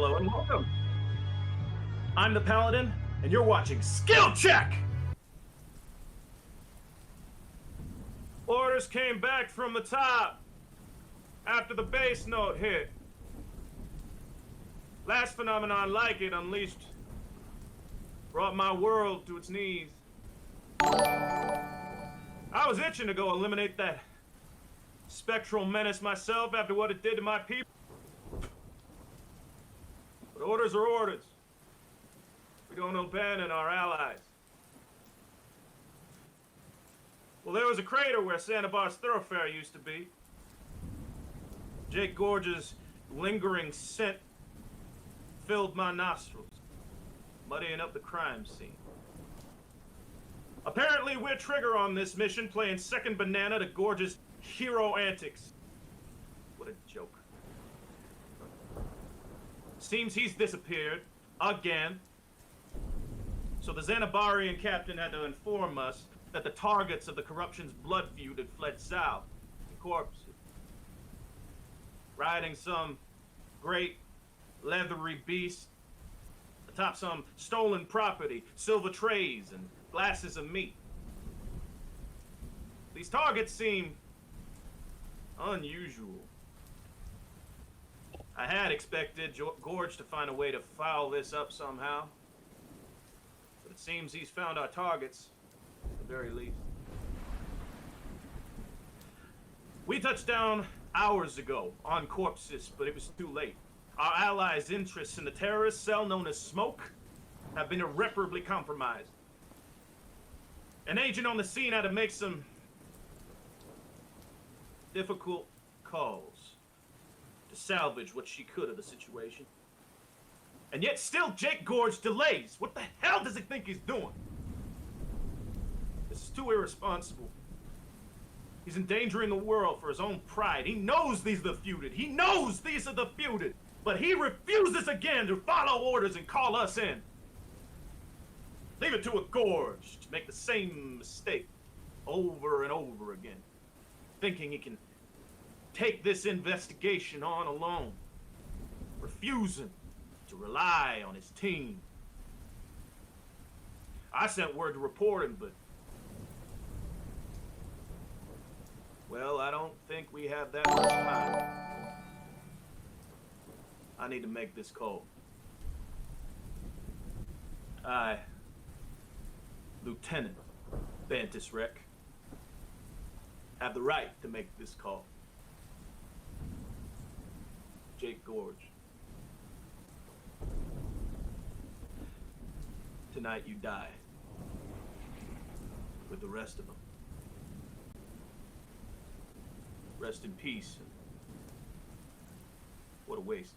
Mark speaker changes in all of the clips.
Speaker 1: hello and welcome. I'm the Paladin, and you're watching Skill Check! Orders came back from the top after the bass note hit. Last phenomenon like it unleashed brought my world to its knees. I was itching to go eliminate that spectral menace myself after what it did to my people. But orders are orders. We don't abandon our allies. Well, there was a crater where Santa Bar's thoroughfare used to be. Jake Gorge's lingering scent filled my nostrils, muddying up the crime scene. Apparently, we're Trigger on this mission, playing second banana to Gorge's hero antics. What a joke. Seems he's disappeared, again. So the Xanabarian captain had to inform us that the targets of the corruption's blood feud had fled south, in corpses. Riding some great leathery beast atop some stolen property, silver trays and glasses of meat. These targets seem unusual. I had expected Gorge to find a way to foul this up somehow, but it seems he's found our targets, at the very least. We touched down hours ago on corpses, but it was too late. Our allies' interests in the terrorist cell known as Smoke have been irreparably compromised. An agent on the scene had to make some difficult calls to salvage what she could of the situation. And yet still Jake Gorge delays. What the hell does he think he's doing? This is too irresponsible. He's endangering the world for his own pride. He knows these are the feuded. He knows these are the feuded. But he refuses again to follow orders and call us in. Leave it to a Gorge to make the same mistake over and over again, thinking he can take this investigation on alone, refusing to rely on his team. I sent word to report him, but well, I don't think we have that much time. I need to make this call. I, Lieutenant Bantis-Reck, have the right to make this call. Jake Gorge. Tonight you die with the rest of them. Rest in peace. What a waste.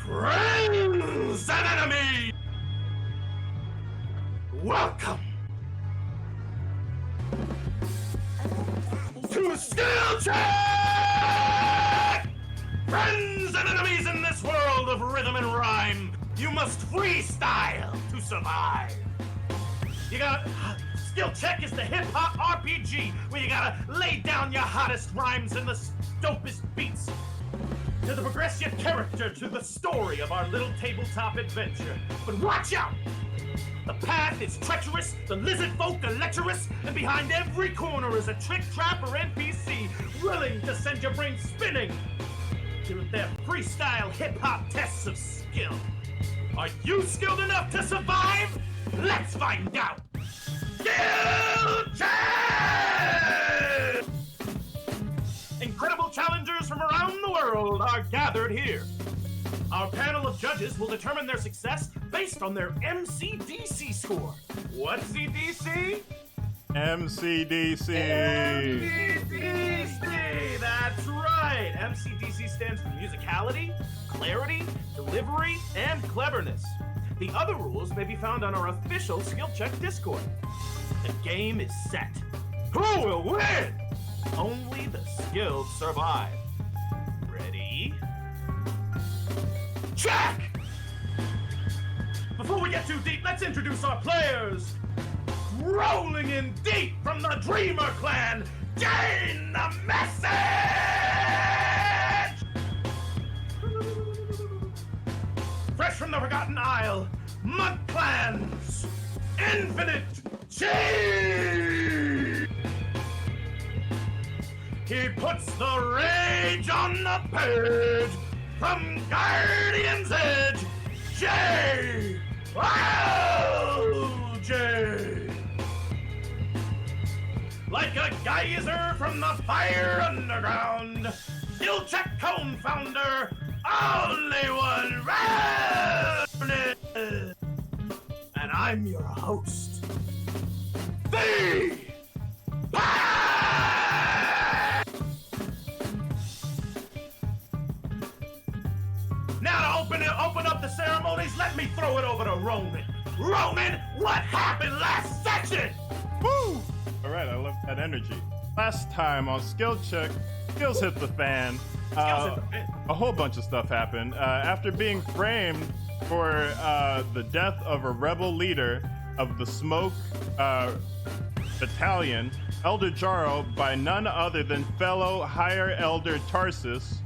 Speaker 1: Friends and enemies, welcome to Skill Check! Friends and enemies in this world of rhythm and rhyme, you must freestyle to survive. You gotta... Skill Check is the hip-hop RPG where you gotta lay down your hottest rhymes and the dopest beats to the progressive character, to the story of our little tabletop adventure. But watch out! The path is treacherous, the lizard folk are lecherous, and behind every corner is a trick, trap, or NPC willing to send your brain spinning to their freestyle hip-hop tests of skill. Are you skilled enough to survive? Let's find out! Skill Check! Incredible challengers from around the world are gathered here. Our panel of judges will determine their success based on their MCDC score. What's CDC?
Speaker 2: MCDC.
Speaker 1: MCDC! That's right! MCDC stands for musicality, clarity, delivery, and cleverness. The other rules may be found on our official Skill Check Discord. The game is set. Who will win? Only the skilled survive. Ready? Check! Before we get too deep, let's introduce our players. Rolling in deep from the Dreamer Clan, gain the message! Fresh from the Forgotten Isle, Mud Clans, Infinite Cheese! He puts the rage on the page from Guardian's Edge, J. OGIER! Like a geyser from the fire underground, skill check co-founder, ONLYONERONIN! And I'm your host, the Now to open up the ceremonies, let me throw it over to Roman. Roman, what happened last session?
Speaker 2: Woo! All right, I love that energy. Last time on Skill Check, skills hit the fan. A whole bunch of stuff happened. After being framed for the death of a rebel leader of the Smoke Battalion, Elder Jaro, by none other than fellow Higher Elder Tarsus,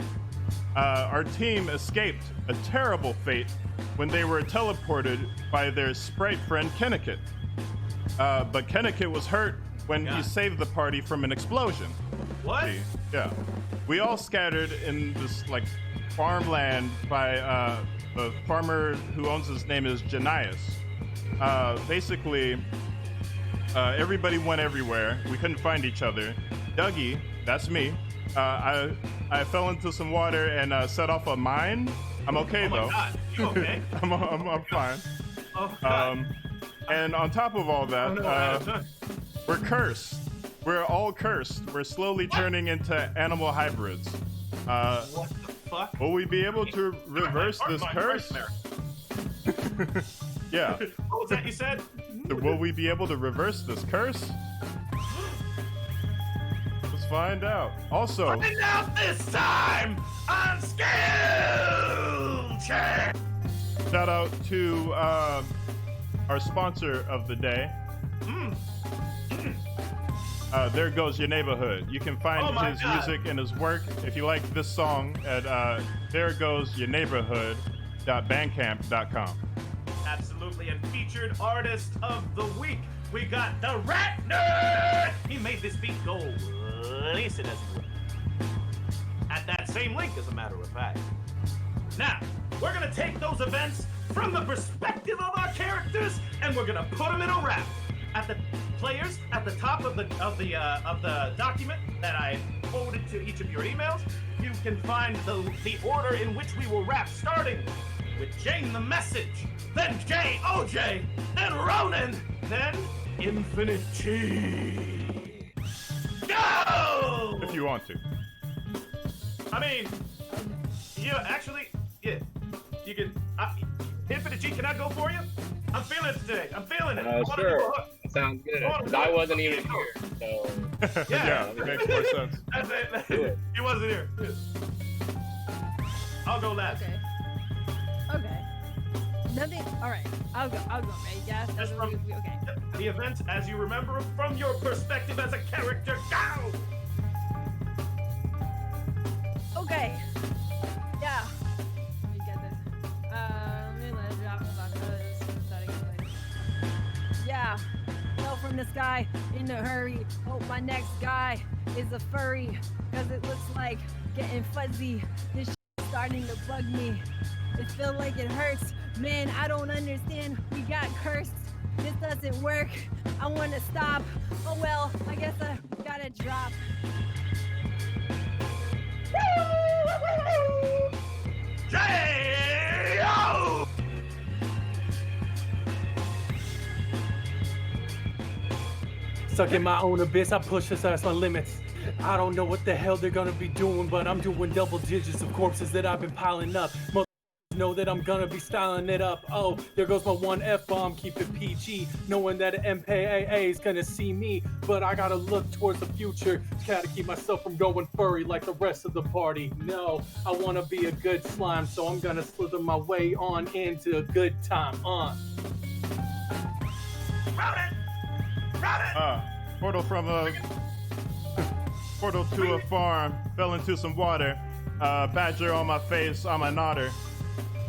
Speaker 2: our team escaped a terrible fate when they were teleported by their sprite friend Kennecut. But Kennecut was hurt when he saved the party from an explosion.
Speaker 1: What?
Speaker 2: Yeah. We all scattered in this like farmland by the farmer who owns his name is Janias. Basically, everybody went everywhere. We couldn't find each other. Dougie, that's me. I fell into some water and set off a mine. I'm okay though.
Speaker 1: God. You okay?
Speaker 2: I'm fine.
Speaker 1: Oh, God.
Speaker 2: And on top of all that, we're cursed. We're all cursed. We're slowly turning into animal hybrids.
Speaker 1: What the fuck?
Speaker 2: Will we be able to reverse this curse? Yeah.
Speaker 1: What was that you said?
Speaker 2: Will we be able to reverse this curse? Let's find out. Also,
Speaker 1: find out this time on Skill Check.
Speaker 2: shout out to our sponsor of the day. There Goes Your Neighborhood. You can find his music and his work if you like this song at theregoesyourneighborhood.bandcamp.com.
Speaker 1: Absolutely, and featured artist of the week, we got the Rat Nerd. He made this beat go listen as well. At that same link, as a matter of fact. Now, we're gonna take those events from the perspective of our characters, and we're gonna put them in a rap. At the players, at the top of the document that I forwarded to each of your emails, you can find the order in which we will rap, starting with Jane the Message, then J, OJ, then Ronan, then Infinite Cheese. Go!
Speaker 2: If you want to.
Speaker 1: I mean, yeah, actually, yeah, you can. Infinite G, can I go for you? I'm feeling it today. I'm feeling it.
Speaker 3: Sure. Sounds good. I wasn't even here, so.
Speaker 2: Yeah, it makes more sense.
Speaker 1: That's it. He wasn't here. I'll go last.
Speaker 4: Okay. Nothing. All right. I'll go. Right? Yeah.
Speaker 1: Just from
Speaker 4: okay.
Speaker 1: The events as you remember them from your perspective as a character. Go.
Speaker 4: Okay. Yeah. Let me get this. Let me let it drop. Hold on. Yeah. Fell from the sky in a hurry. Hope my next guy is a furry, cause it looks like getting fuzzy. This shit's starting to bug me. It feels like it hurts. Man, I don't understand. We got cursed. This doesn't work. I want to stop. Oh well, I guess I gotta drop.
Speaker 1: J-O!
Speaker 5: Stuck in my own abyss, I push this ass on limits. I don't know what the hell they're gonna be doing, but I'm doing double digits of corpses that I've been piling up. know that I'm gonna be styling it up. Oh, there goes my one F-bomb, keep it PG. Knowing that an MPAA is gonna see me, but I gotta look towards the future. Gotta keep myself from going furry like the rest of the party. No, I wanna be a good slime, so I'm gonna slither my way on into a good time.
Speaker 1: Route it!
Speaker 2: Portal from a portal to a farm, fell into some water. Badger on my face, I'm an otter.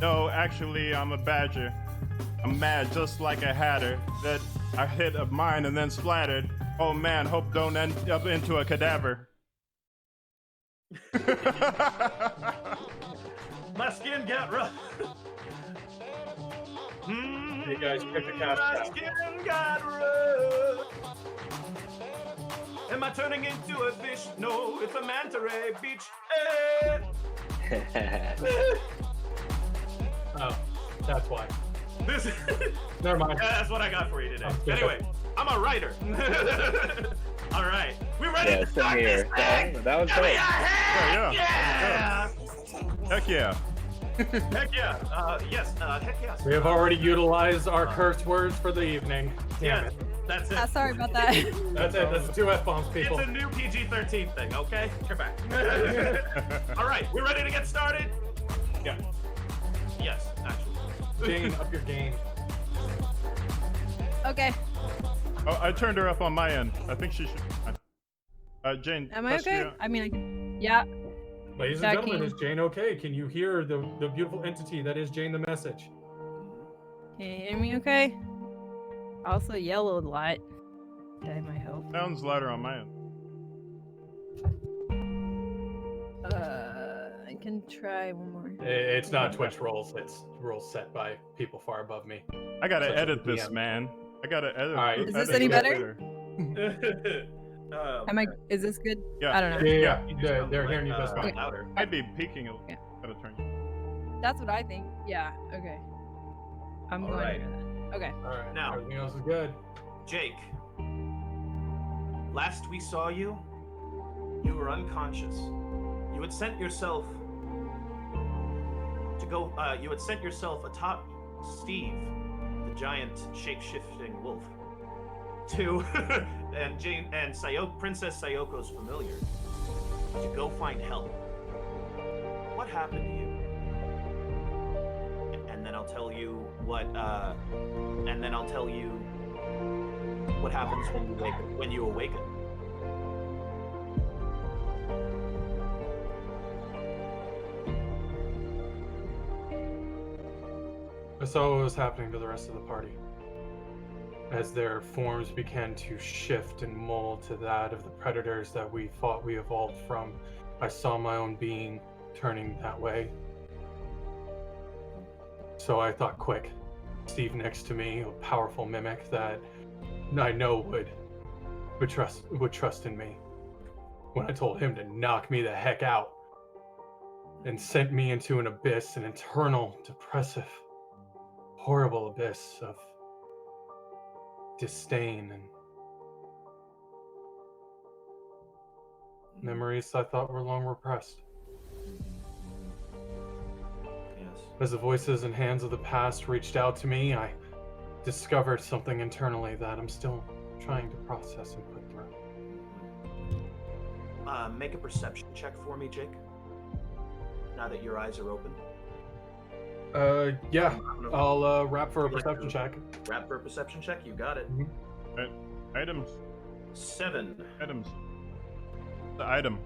Speaker 2: No, actually, I'm a badger. I'm mad, just like a hatter. That I hit a mine and then splattered. Oh man, hope don't end up into a cadaver.
Speaker 1: My skin got rough.
Speaker 5: You guys pick the cast
Speaker 1: My
Speaker 5: out.
Speaker 1: skin got rough. Am I turning into a fish? No, it's a manta ray beach.
Speaker 5: Oh, that's why.
Speaker 1: This
Speaker 5: Never mind.
Speaker 1: Yeah, that's what I got for you today.
Speaker 5: Okay.
Speaker 1: Anyway, I'm a writer. All right, we ready
Speaker 3: Yeah,
Speaker 1: to
Speaker 3: same
Speaker 1: start
Speaker 3: here.
Speaker 1: this thing?
Speaker 3: That was
Speaker 1: Give me a
Speaker 3: dope.
Speaker 1: heck
Speaker 2: Yeah. Heck yeah.
Speaker 1: Heck yeah. Yes. Heck yes.
Speaker 5: We have already utilized our curse words for the evening. Damn
Speaker 1: Yeah,
Speaker 5: it.
Speaker 1: that's it.
Speaker 4: Sorry about that.
Speaker 5: That's it. That's the 2 F-bombs, people.
Speaker 1: It's a new PG-13 thing, okay? You're back. All right, we ready to get started?
Speaker 5: Yeah.
Speaker 1: Yes, actually.
Speaker 5: Jane, up your game.
Speaker 4: Okay.
Speaker 2: Oh, I turned her up on my end. I think she should. Jane.
Speaker 4: Am I
Speaker 2: test
Speaker 4: okay?
Speaker 2: you-
Speaker 4: I mean, yeah.
Speaker 5: Ladies and
Speaker 4: Jackie.
Speaker 5: gentlemen, is Jane okay? Can you hear the beautiful entity that is Jane the Message?
Speaker 4: Can you hear me okay? I also yellowed a lot. That might help.
Speaker 2: Sounds louder on my end.
Speaker 4: I can try one more.
Speaker 5: It's not Twitch rolls. It's rules set by people far above me.
Speaker 2: I gotta
Speaker 5: Such a
Speaker 2: edit this,
Speaker 5: DM.
Speaker 2: man. I gotta edit.
Speaker 5: All right.
Speaker 2: edit
Speaker 5: Is
Speaker 4: this
Speaker 2: this
Speaker 4: any
Speaker 2: later.
Speaker 4: Am I? Is this good?
Speaker 2: Yeah.
Speaker 4: I don't know.
Speaker 5: Yeah,
Speaker 1: You
Speaker 5: they're
Speaker 1: sound
Speaker 5: hearing you just fine.
Speaker 1: louder.
Speaker 2: I'd be peeking a little.
Speaker 4: Yeah.
Speaker 2: Gotta turn you.
Speaker 4: That's what I think. Yeah. Okay. I'm
Speaker 1: All
Speaker 4: going
Speaker 1: right.
Speaker 4: to do that. Okay.
Speaker 5: All right.
Speaker 1: Now-
Speaker 5: Everything else is good.
Speaker 1: Jake, last we saw you, you were unconscious. You had sent yourself to go. You had sent yourself atop Steve, the giant shape-shifting wolf, to and Princess Sayoko's familiar to go find help. What happened to you? And then I'll tell you what. And then I'll tell you what happens when you awaken.
Speaker 5: I saw what was happening to the rest of the party. As their forms began to shift and mold to that of the predators that we thought we evolved from, I saw my own being turning that way. So I thought, quick, Steve next to me, a powerful mimic that I know would trust in me. When I told him to knock me the heck out and sent me into an abyss, an eternal, depressive, horrible abyss of disdain and memories I thought were long repressed.
Speaker 1: Yes.
Speaker 5: As the voices and hands of the past reached out to me, I discovered something internally that I'm still trying to process and put through.
Speaker 1: Make a perception check for me, Jake. Now that your eyes are open.
Speaker 5: Yeah,
Speaker 1: I'm gonna
Speaker 5: I'll wrap for a
Speaker 1: Would you like
Speaker 5: perception
Speaker 1: to-
Speaker 5: check.
Speaker 1: Wrap for a perception check. You got it.
Speaker 2: Items.
Speaker 1: 7.
Speaker 2: Items. The item.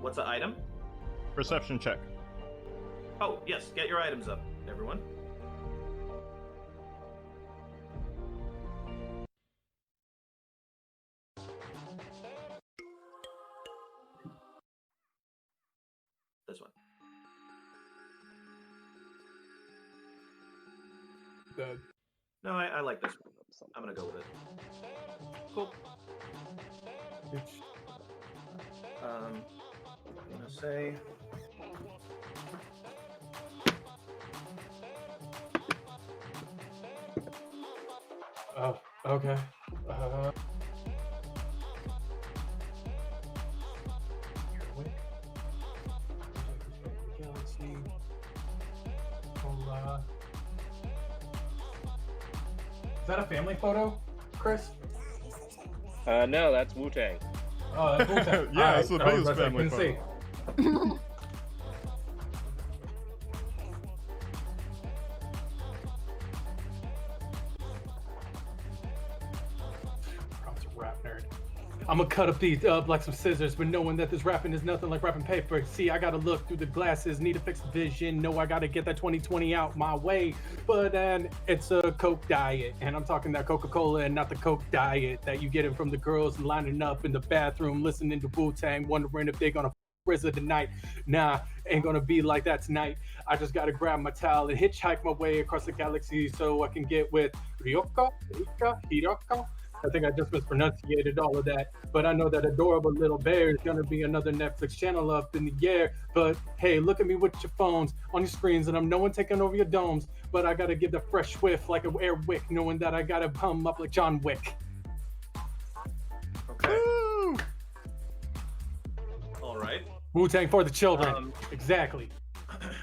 Speaker 1: What's the item?
Speaker 2: Perception check.
Speaker 1: Oh, yes. Get your items up, everyone. This one. No, I like this one. I'm gonna go with it. Cool. I'm gonna say.
Speaker 5: Oh, okay. Galaxy. Is that a family photo, Chris?
Speaker 3: No, that's Wu-Tang.
Speaker 5: Oh, that's Wu-Tang.
Speaker 2: Yeah, it's the
Speaker 5: I was
Speaker 2: biggest
Speaker 5: about to say,
Speaker 2: family
Speaker 5: couldn't
Speaker 2: photo.
Speaker 5: see. Rob's a rap nerd. I'm gonna cut up these up like some scissors, but knowing that this rapping is nothing like rapping paper. See, I gotta look through the glasses, need to fix the vision. Know I gotta get that 2020 out my way. But then it's a Coke diet, and I'm talking that Coca-Cola and not the Coke diet that you getting from the girls lining up in the bathroom, listening to Wu-Tang, wondering if they gonna RZA tonight. Nah, ain't gonna be like that tonight. I just gotta grab my towel and hitchhike my way across the galaxy so I can get with Ryoko, Rika, Hiroko. I think I just mispronunciated all of that, but I know that adorable little bear is gonna be another Netflix channel up in the air. But hey, look at me with your phones on your screens, and I'm no one taking over your domes. But I gotta give the fresh whiff like an air wick, knowing that I gotta hum up like John Wick.
Speaker 1: Okay.
Speaker 2: Woo!
Speaker 1: All right.
Speaker 5: Wu-Tang for the children. Exactly.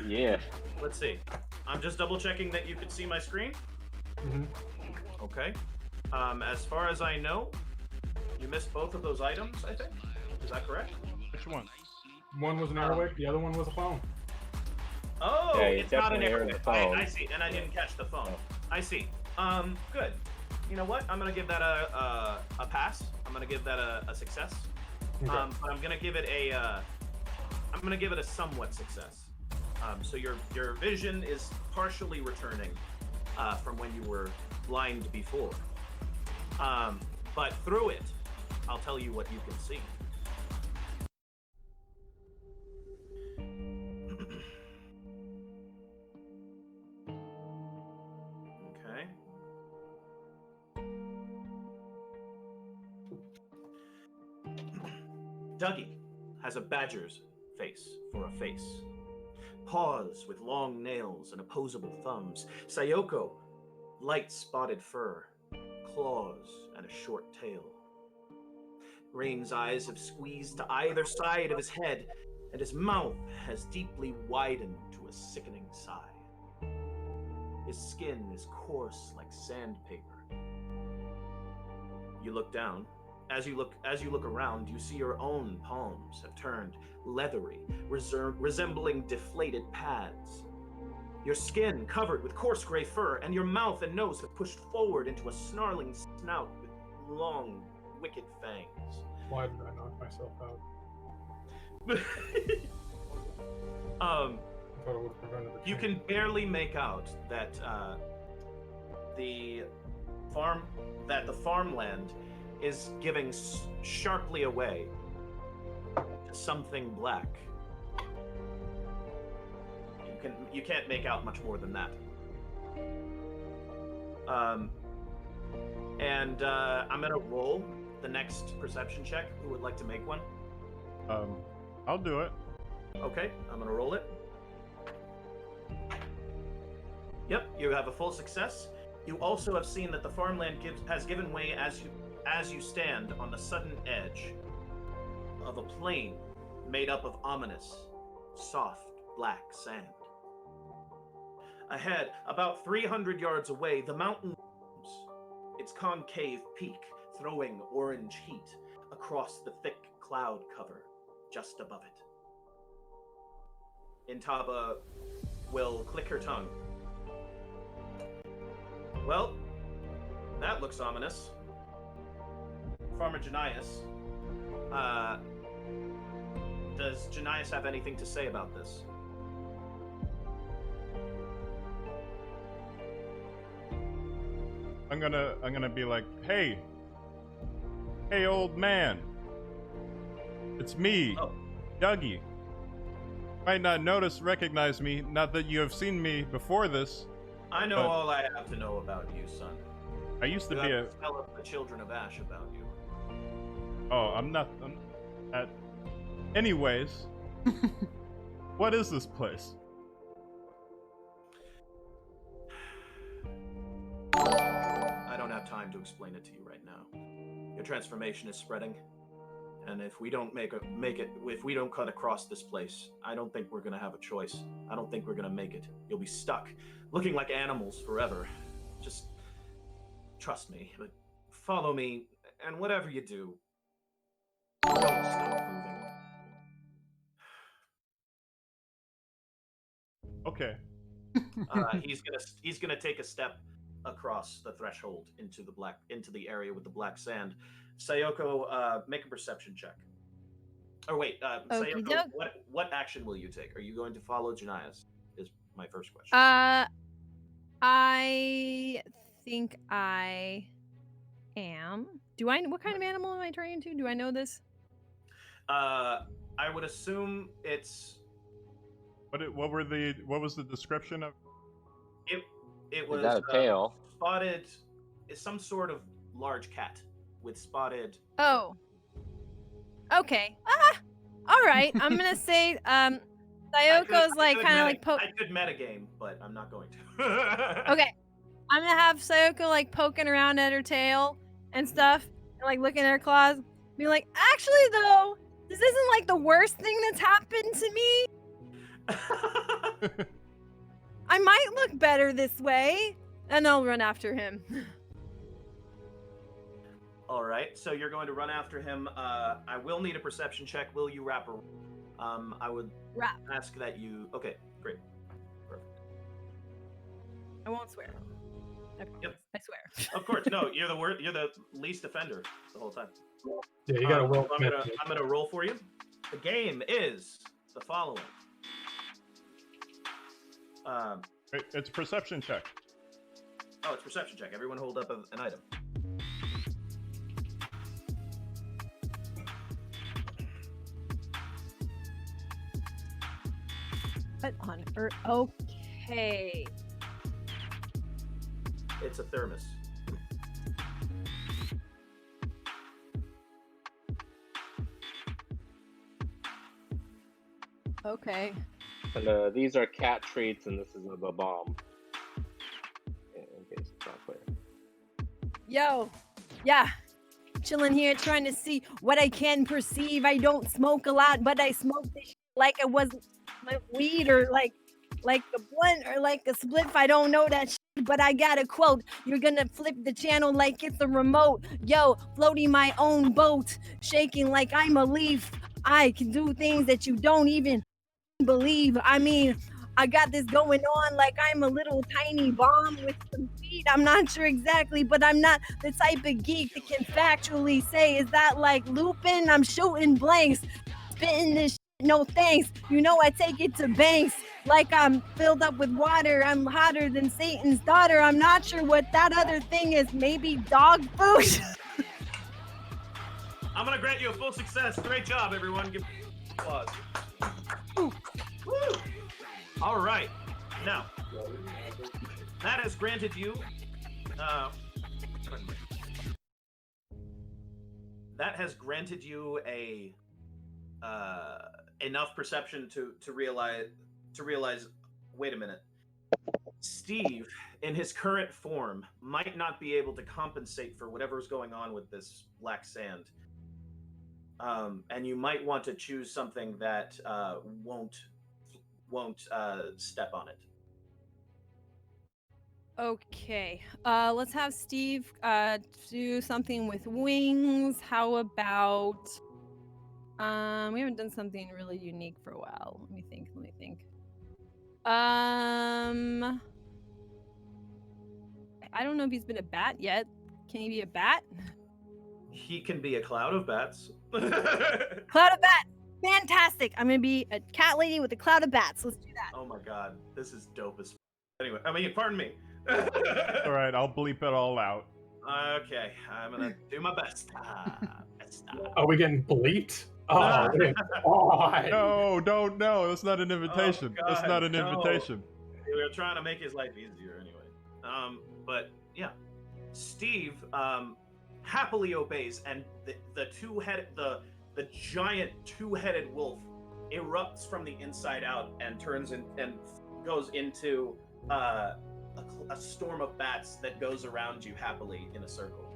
Speaker 3: Yeah.
Speaker 1: Let's see. I'm just double checking that you could see my screen.
Speaker 5: Mhm.
Speaker 1: Okay. As far as I know, you missed both of those items, I think. Is that correct?
Speaker 2: Which one?
Speaker 5: One was an airwick, the other one was a phone.
Speaker 1: Oh,
Speaker 3: Yeah,
Speaker 1: it's not an
Speaker 3: definitely heard
Speaker 1: airwick.
Speaker 3: the phone.
Speaker 1: I see, and I didn't catch the phone. I see. Good. You know what? I'm gonna give that a pass. I'm gonna give that a success.
Speaker 5: Okay.
Speaker 1: But I'm gonna give it a somewhat success. So your vision is partially returning from when you were blind before. But through it, I'll tell you what you can see. Okay. Dougie has a badger's face for a face. Paws with long nails and opposable thumbs. Sayoko, light spotted fur, claws, and a short tail. Rain's eyes have squeezed to either side of his head, and his mouth has deeply widened to a sickening sigh. His skin is coarse like sandpaper. You look down. As you look around, you see your own palms have turned leathery, resembling deflated pads. Your skin covered with coarse gray fur, and your mouth and nose have pushed forward into a snarling snout with long, wicked fangs.
Speaker 5: Why did I knock myself out? I thought it would have prevented the
Speaker 1: You
Speaker 5: change.
Speaker 1: can barely make out that the farmland is giving sharply away to something black. You can't make out much more than that. I'm gonna roll the next perception check. Who would like to make one?
Speaker 2: I'll do it.
Speaker 1: Okay, I'm gonna roll it. Yep, you have a full success. You also have seen that the farmland has given way as you stand on the sudden edge of a plain made up of ominous, soft, black sand. Ahead, about 300 yards away, the mountain looms, its concave peak throwing orange heat across the thick cloud cover just above it. Intaba will click her tongue. Well, that looks ominous. Farmer Janias, does Janias have anything to say about this?
Speaker 2: I'm gonna be like, hey, old man, it's me,
Speaker 1: Oh.
Speaker 2: Dougie. Might not recognize me, not that you have seen me before this.
Speaker 1: I know all I have to know about you, son.
Speaker 2: I used to
Speaker 1: You
Speaker 2: be
Speaker 1: have to tell the children of Ash about you.
Speaker 2: I'm not. Anyways, what is this place?
Speaker 1: I don't have time to explain it to you right now. Your transformation is spreading, and if we don't if we don't cut across this place, I don't think we're gonna have a choice. I don't think we're gonna make it. You'll be stuck, looking like animals forever. Just trust me, but follow me, and whatever you do, don't stop moving.
Speaker 2: Okay.
Speaker 1: He's gonna take a step across the threshold into the area with the black sand. Sayoko, make a perception check. Or wait, Sayoko,
Speaker 4: Okey-doke.
Speaker 1: what action will you take? Are you going to follow Janias? Is my first question.
Speaker 4: I think I am. What kind of animal am I turning into? Do I know this?
Speaker 1: I would assume it's
Speaker 2: What was the description of?
Speaker 1: it was
Speaker 3: that a tail?
Speaker 1: spotted. It's some sort of large cat with spotted.
Speaker 4: Oh. Okay. All right. I'm gonna say Sayoko's like kind of like
Speaker 1: I could metagame, but I'm not going to.
Speaker 4: Okay. I'm gonna have Sayoko like poking around at her tail and stuff, and like looking at her claws, being like, actually though, this isn't like the worst thing that's happened to me. I might look better this way, and I'll run after him.
Speaker 1: All right, so you're going to run after him. I will need a perception check. Will you wrap? I would ask that you. Okay, great, perfect.
Speaker 4: I won't swear.
Speaker 1: Yep.
Speaker 4: I swear.
Speaker 1: Of course, no. You're the least offender the whole time.
Speaker 5: Yeah, you gotta roll.
Speaker 1: I'm gonna roll for you. The game is the following.
Speaker 2: It's a perception check.
Speaker 1: Oh, it's perception check. Everyone hold up an item.
Speaker 4: What on earth? Okay.
Speaker 1: It's a thermos.
Speaker 4: Okay.
Speaker 3: And these are cat treats, and this is the bomb. In case it's not clear.
Speaker 4: Yo. Yeah. Chilling here trying to see what I can perceive. I don't smoke a lot, but I smoke this shit like it was like weed or like a blunt or like a spliff. I don't know that shit, but I got a quote. You're gonna flip the channel like it's a remote. Yo, floating my own boat, shaking like I'm a leaf. I can do things that you don't even believe. I mean, I got this going on like I'm a little tiny bomb with some feet. I'm not sure exactly, but I'm not the type of geek that can factually say, is that like Lupin? I'm shooting blanks, spitting this shit, no thanks. You know I take it to banks like I'm filled up with water. I'm hotter than Satan's daughter. I'm not sure what that other thing is. Maybe dog food?
Speaker 1: I'm gonna grant you a full success. Great job, everyone. Give applause. Woo. All right. Now, that has granted you. That has granted you a enough perception to realize. Wait a minute. Steve, in his current form, might not be able to compensate for whatever's going on with this black sand. And you might want to choose something that won't step on it.
Speaker 4: Okay. Let's have Steve do something with wings. How about we haven't done something really unique for a while. Let me think. I don't know if he's been a bat yet. Can he be a bat?
Speaker 1: He can be a cloud of bats.
Speaker 4: Cloud of bats. Fantastic. I'm gonna be a cat lady with a cloud of bats. Let's do that.
Speaker 1: Oh my god, this is dope as. Anyway, pardon me.
Speaker 2: All right, I'll bleep it all out.
Speaker 1: Okay, I'm gonna do my best.
Speaker 5: Are we getting bleeped? Oh,
Speaker 2: No, that's not an invitation.
Speaker 1: Oh,
Speaker 2: That's not an
Speaker 1: no.
Speaker 2: invitation.
Speaker 1: We were trying to make his life easier anyway. But yeah, Steve happily obeys, and the giant two-headed wolf erupts from the inside out and turns in and goes into a storm of bats that goes around you happily in a circle.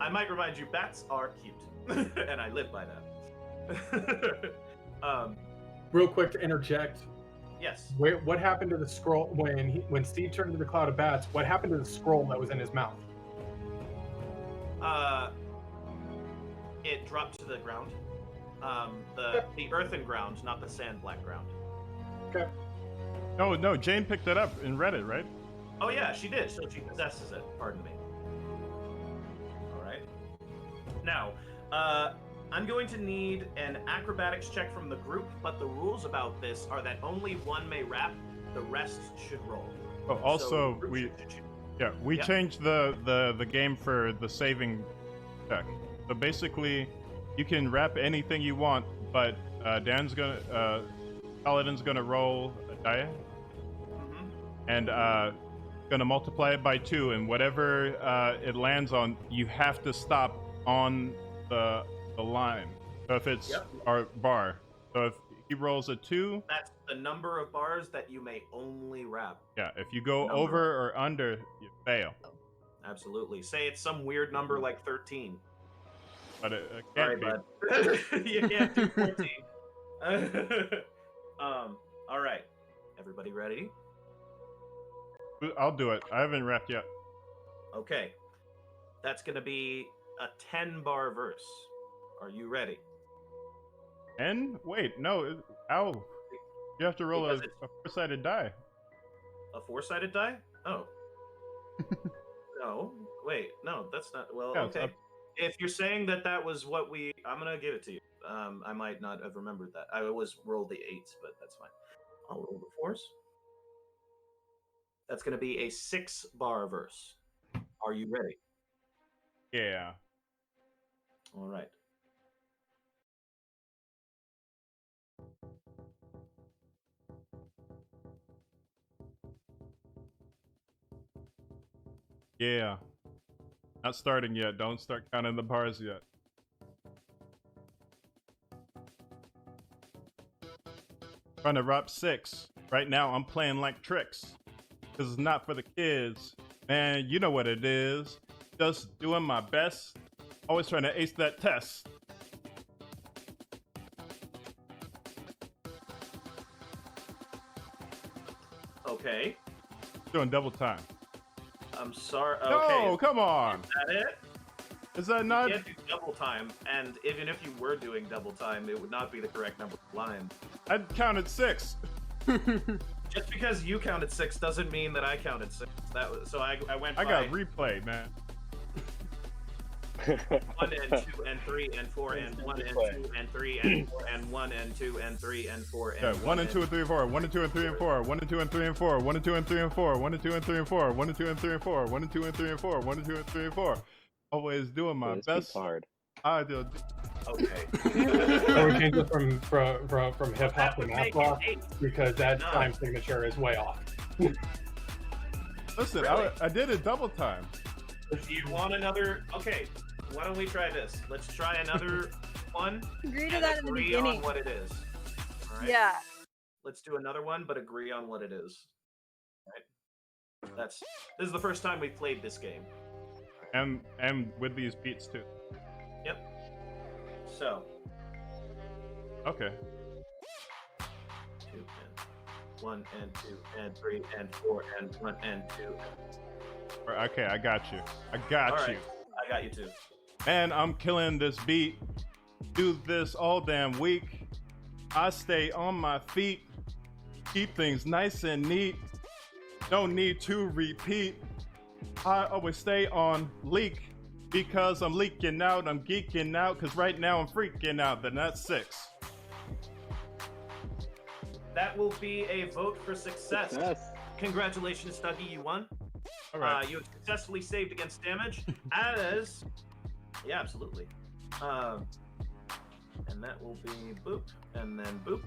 Speaker 1: I might remind you, bats are cute, and I live by that.
Speaker 5: Real quick to interject,
Speaker 1: Yes.
Speaker 5: What happened to the scroll when Steve turned into the cloud of bats? What happened to the scroll that was in his mouth?
Speaker 1: It dropped to the ground. The earthen ground, not the sand black ground.
Speaker 5: Okay.
Speaker 2: No, Jane picked it up and read it, right?
Speaker 1: Oh yeah, she did. So she possesses it. Pardon me. All right. Now, I'm going to need an acrobatics check from the group, but the rules about this are that only one may rap. The rest should roll.
Speaker 2: Oh, also
Speaker 1: So
Speaker 2: we changed the game for the saving check. So basically, you can rap anything you want, but Paladin's gonna roll a die, and gonna multiply it by 2, and whatever it lands on, you have to stop on the line. So if it's our bar, so if he rolls a 2,
Speaker 1: that's the number of bars that you may only rap.
Speaker 2: yeah. If you go over or under, you fail.
Speaker 1: Absolutely. Say it's some weird number like 13.
Speaker 2: But it
Speaker 1: Sorry,
Speaker 2: can't
Speaker 1: bud. You can't do 14. All right. Everybody ready?
Speaker 2: be. I'll do it. I haven't rapped yet.
Speaker 1: Okay. That's going to be a 10-bar verse. Are you ready?
Speaker 2: And wait, no. Ow. You have to roll a
Speaker 1: Because
Speaker 2: four-sided die.
Speaker 1: A 4-sided die? Oh. No. Wait. No, that's not. Well,
Speaker 2: Yeah, it's
Speaker 1: okay.
Speaker 2: up.
Speaker 1: If you're saying that was what I'm going to give it to you. I might not have remembered that. I always roll the 8s, but that's fine. I'll roll the 4s. That's going to be a 6-bar verse. Are you ready?
Speaker 2: Yeah.
Speaker 1: All right.
Speaker 2: Yeah. Not starting yet. Don't start counting the bars yet. Trying to rap 6. Right now, I'm playing like tricks. This is not for the kids. Man, you know what it is. Just doing my best. Always trying to ace that test.
Speaker 1: Okay.
Speaker 2: Doing double time.
Speaker 1: I'm sorry.
Speaker 2: No,
Speaker 1: Okay.
Speaker 2: come on.
Speaker 1: Is that it?
Speaker 2: Is that not?
Speaker 1: You can't do double time, and even if you were doing double time, it would not be the correct number of lines.
Speaker 2: I counted 6.
Speaker 1: Just because you counted 6 doesn't mean that I counted 6. That was so I went.
Speaker 2: I
Speaker 1: by
Speaker 2: got replay, man.
Speaker 1: 1 and 2 and 3 and 4 and 1 and 2 and 3 and 4 and 1 and 2 and 3 and 4 and
Speaker 2: Yeah, 1 and 2 and 3 and 4. 1 and 2 and 3 and 4. 1 and 2 and 3 and 4. 1 and 2 and 3 and 4. 1 and 2 and 3 and 4. 1 and 2 and 3 and 4. 1 and 2 and 3 and 4. 1 and 2 and 3 and 4. Always doing my best.
Speaker 3: Hard.
Speaker 2: I do.
Speaker 1: Okay.
Speaker 5: So we changed it from hip hop to
Speaker 1: would
Speaker 5: math
Speaker 1: make it
Speaker 5: rock
Speaker 1: 8.
Speaker 5: because that
Speaker 1: No.
Speaker 5: time signature is way off.
Speaker 2: Listen,
Speaker 1: Really?
Speaker 2: I did it double time.
Speaker 1: Do you want another? Okay. Why don't we try this? Let's try another one.
Speaker 4: Agree to
Speaker 1: and
Speaker 4: that in the
Speaker 1: agree
Speaker 4: beginning.
Speaker 1: on what it is. All right.
Speaker 4: Yeah.
Speaker 1: Let's do another one, but agree on what it is. All right. This is the first time we've played this game.
Speaker 2: And with these beats too.
Speaker 1: Yep. So.
Speaker 2: Okay.
Speaker 1: 2 and 1 and 2 and 3 and 4 and 1 and 2.
Speaker 2: Okay, I got you. I got
Speaker 1: All
Speaker 2: you.
Speaker 1: right. I got you too.
Speaker 2: Man, I'm killing this beat. Do this all damn week. I stay on my feet. Keep things nice and neat. Don't need to repeat. I always stay on leak because I'm leaking out. I'm geeking out because right now I'm freaking out. Then that's 6.
Speaker 1: That will be a vote for success. Congratulations, Dougie, you won.
Speaker 2: All right.
Speaker 1: You have successfully saved against damage as... Yeah, absolutely. And that will be boop, and then boop.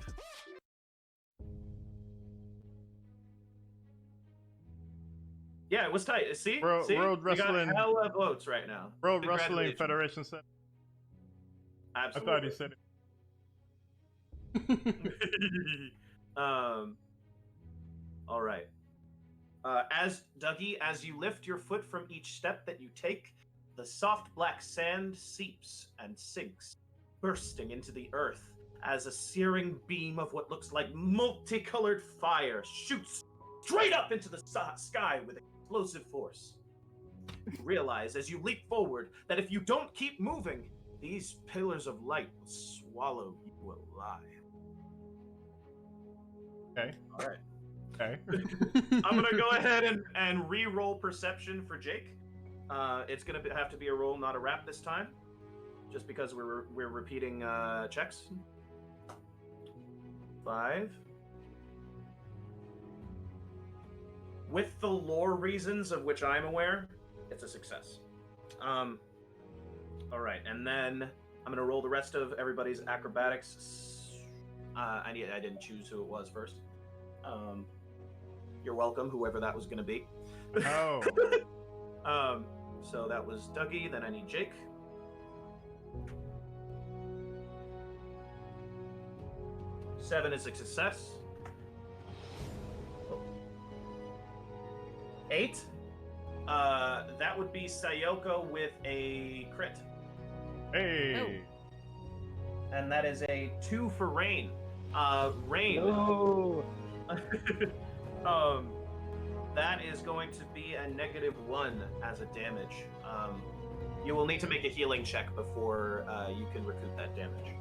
Speaker 1: Yeah, it was tight. See?
Speaker 2: World
Speaker 1: See?
Speaker 2: Wrestling-
Speaker 1: We got hella votes right now.
Speaker 2: World Wrestling
Speaker 1: Congratulations.
Speaker 2: Federation said. I
Speaker 1: Absolutely.
Speaker 2: thought he said it.
Speaker 1: All right. As Dougie, as you lift your foot from each step that you take, the soft black sand seeps and sinks, bursting into the earth as a searing beam of what looks like multicolored fire shoots straight up into the sky with explosive force. You realize as you leap forward that if you don't keep moving, these pillars of light will swallow you alive.
Speaker 2: Okay.
Speaker 1: All right.
Speaker 2: Okay.
Speaker 1: I'm gonna go ahead and re-roll perception for Jake. It's gonna have to be a roll, not a rap this time, just because we're repeating checks. 5. With the lore reasons of which I'm aware, it's a success. All right, and then I'm gonna roll the rest of everybody's acrobatics. I didn't choose who it was first. You're welcome, whoever that was gonna be.
Speaker 2: Oh.
Speaker 1: So that was Dougie. Then I need Jake. Seven is a success. 8. That would be Sayoko with a crit.
Speaker 2: Hey.
Speaker 1: And that is a 2 for Rain. Rain.
Speaker 3: No.
Speaker 1: That is going to be a -1 as a damage. You will need to make a healing check before you can recoup that damage.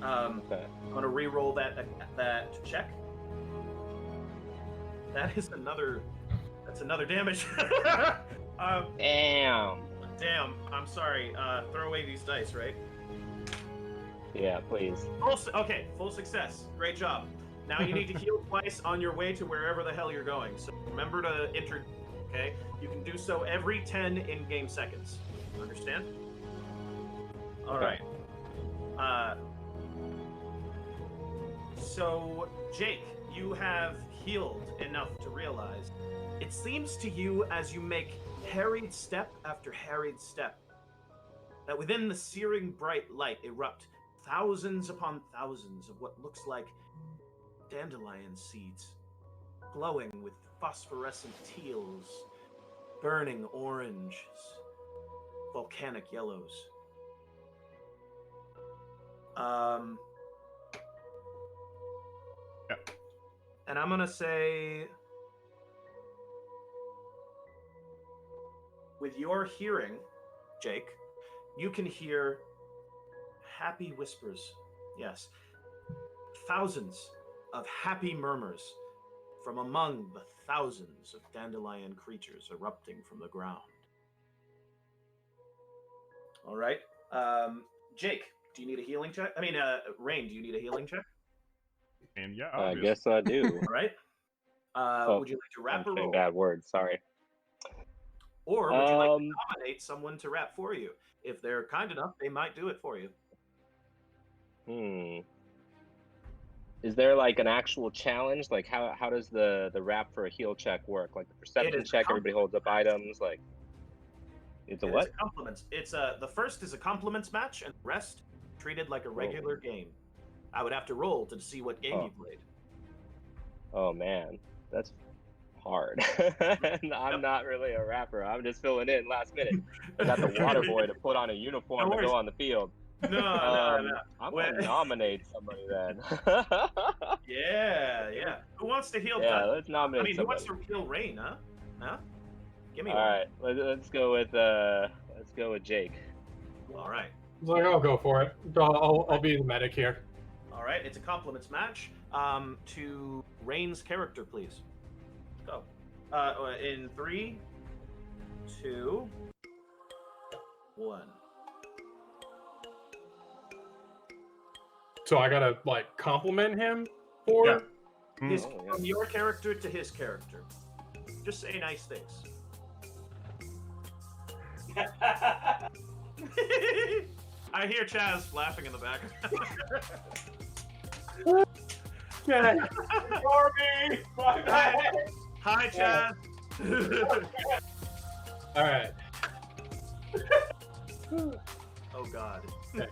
Speaker 3: Okay.
Speaker 1: I'm gonna re-roll that check. That is another. That's another damage.
Speaker 3: Damn.
Speaker 1: Damn. I'm sorry. Throw away these dice, right?
Speaker 3: Yeah, please.
Speaker 1: Okay, full success. Great job. Now you need to heal twice on your way to wherever the hell you're going. So remember to enter. Okay, you can do so every 10 in-game seconds. Understand? All
Speaker 3: Okay.
Speaker 1: right. So Jake, you have healed enough to realize it seems to you as you make harried step after harried step that within the searing bright light erupt thousands upon thousands of what looks like dandelion seeds, glowing with phosphorescent teals, burning oranges, volcanic yellows.
Speaker 2: Yeah.
Speaker 1: And I'm gonna say, with your hearing, Jake, you can hear happy whispers. Yes. Thousands of happy murmurs from among the thousands of dandelion creatures erupting from the ground. All right. Jake, do you need a healing check? I mean, Rain, do you need a healing check?
Speaker 2: And yeah,
Speaker 3: I
Speaker 2: obviously.
Speaker 3: guess I do.
Speaker 1: All right. Would you like to rap or
Speaker 3: I'm saying
Speaker 1: roll?
Speaker 3: bad words. Sorry.
Speaker 1: Or would you like to nominate someone to rap for you? If they're kind enough, they might do it for you.
Speaker 3: Is there like an actual challenge? Like how does the rap for a heal check work? Like the perception check, everybody holds up items. Like it's a what?
Speaker 1: It's compliments. It's the first is a compliments match, and the rest treated like a regular game. I would have to roll to see what game you played.
Speaker 3: Oh man, that's hard. I'm not really a rapper. I'm just filling in last minute. I got the water boy to put on a uniform to go on the field.
Speaker 1: No.
Speaker 3: I'm gonna nominate somebody then.
Speaker 1: Yeah. Who wants to heal?
Speaker 3: Yeah, let's nominate.
Speaker 1: I mean,
Speaker 3: somebody.
Speaker 1: who wants to heal Rain? Huh? Give me
Speaker 3: All
Speaker 1: one.
Speaker 3: right, let's go with Jake.
Speaker 1: All right.
Speaker 5: He's like, I'll go for it. I'll be the medic here.
Speaker 1: All right. It's a compliments match. To Rain's character, please. Go. In 3, 2, 1.
Speaker 5: So I gotta like compliment him for
Speaker 1: Yeah.
Speaker 5: it?
Speaker 1: From your character to his character. Just say nice things. I hear Chaz laughing in the back.
Speaker 5: Yeah. Barbie! My bad.
Speaker 1: Hi, Chaz.
Speaker 5: All right.
Speaker 1: Oh God.
Speaker 5: Okay.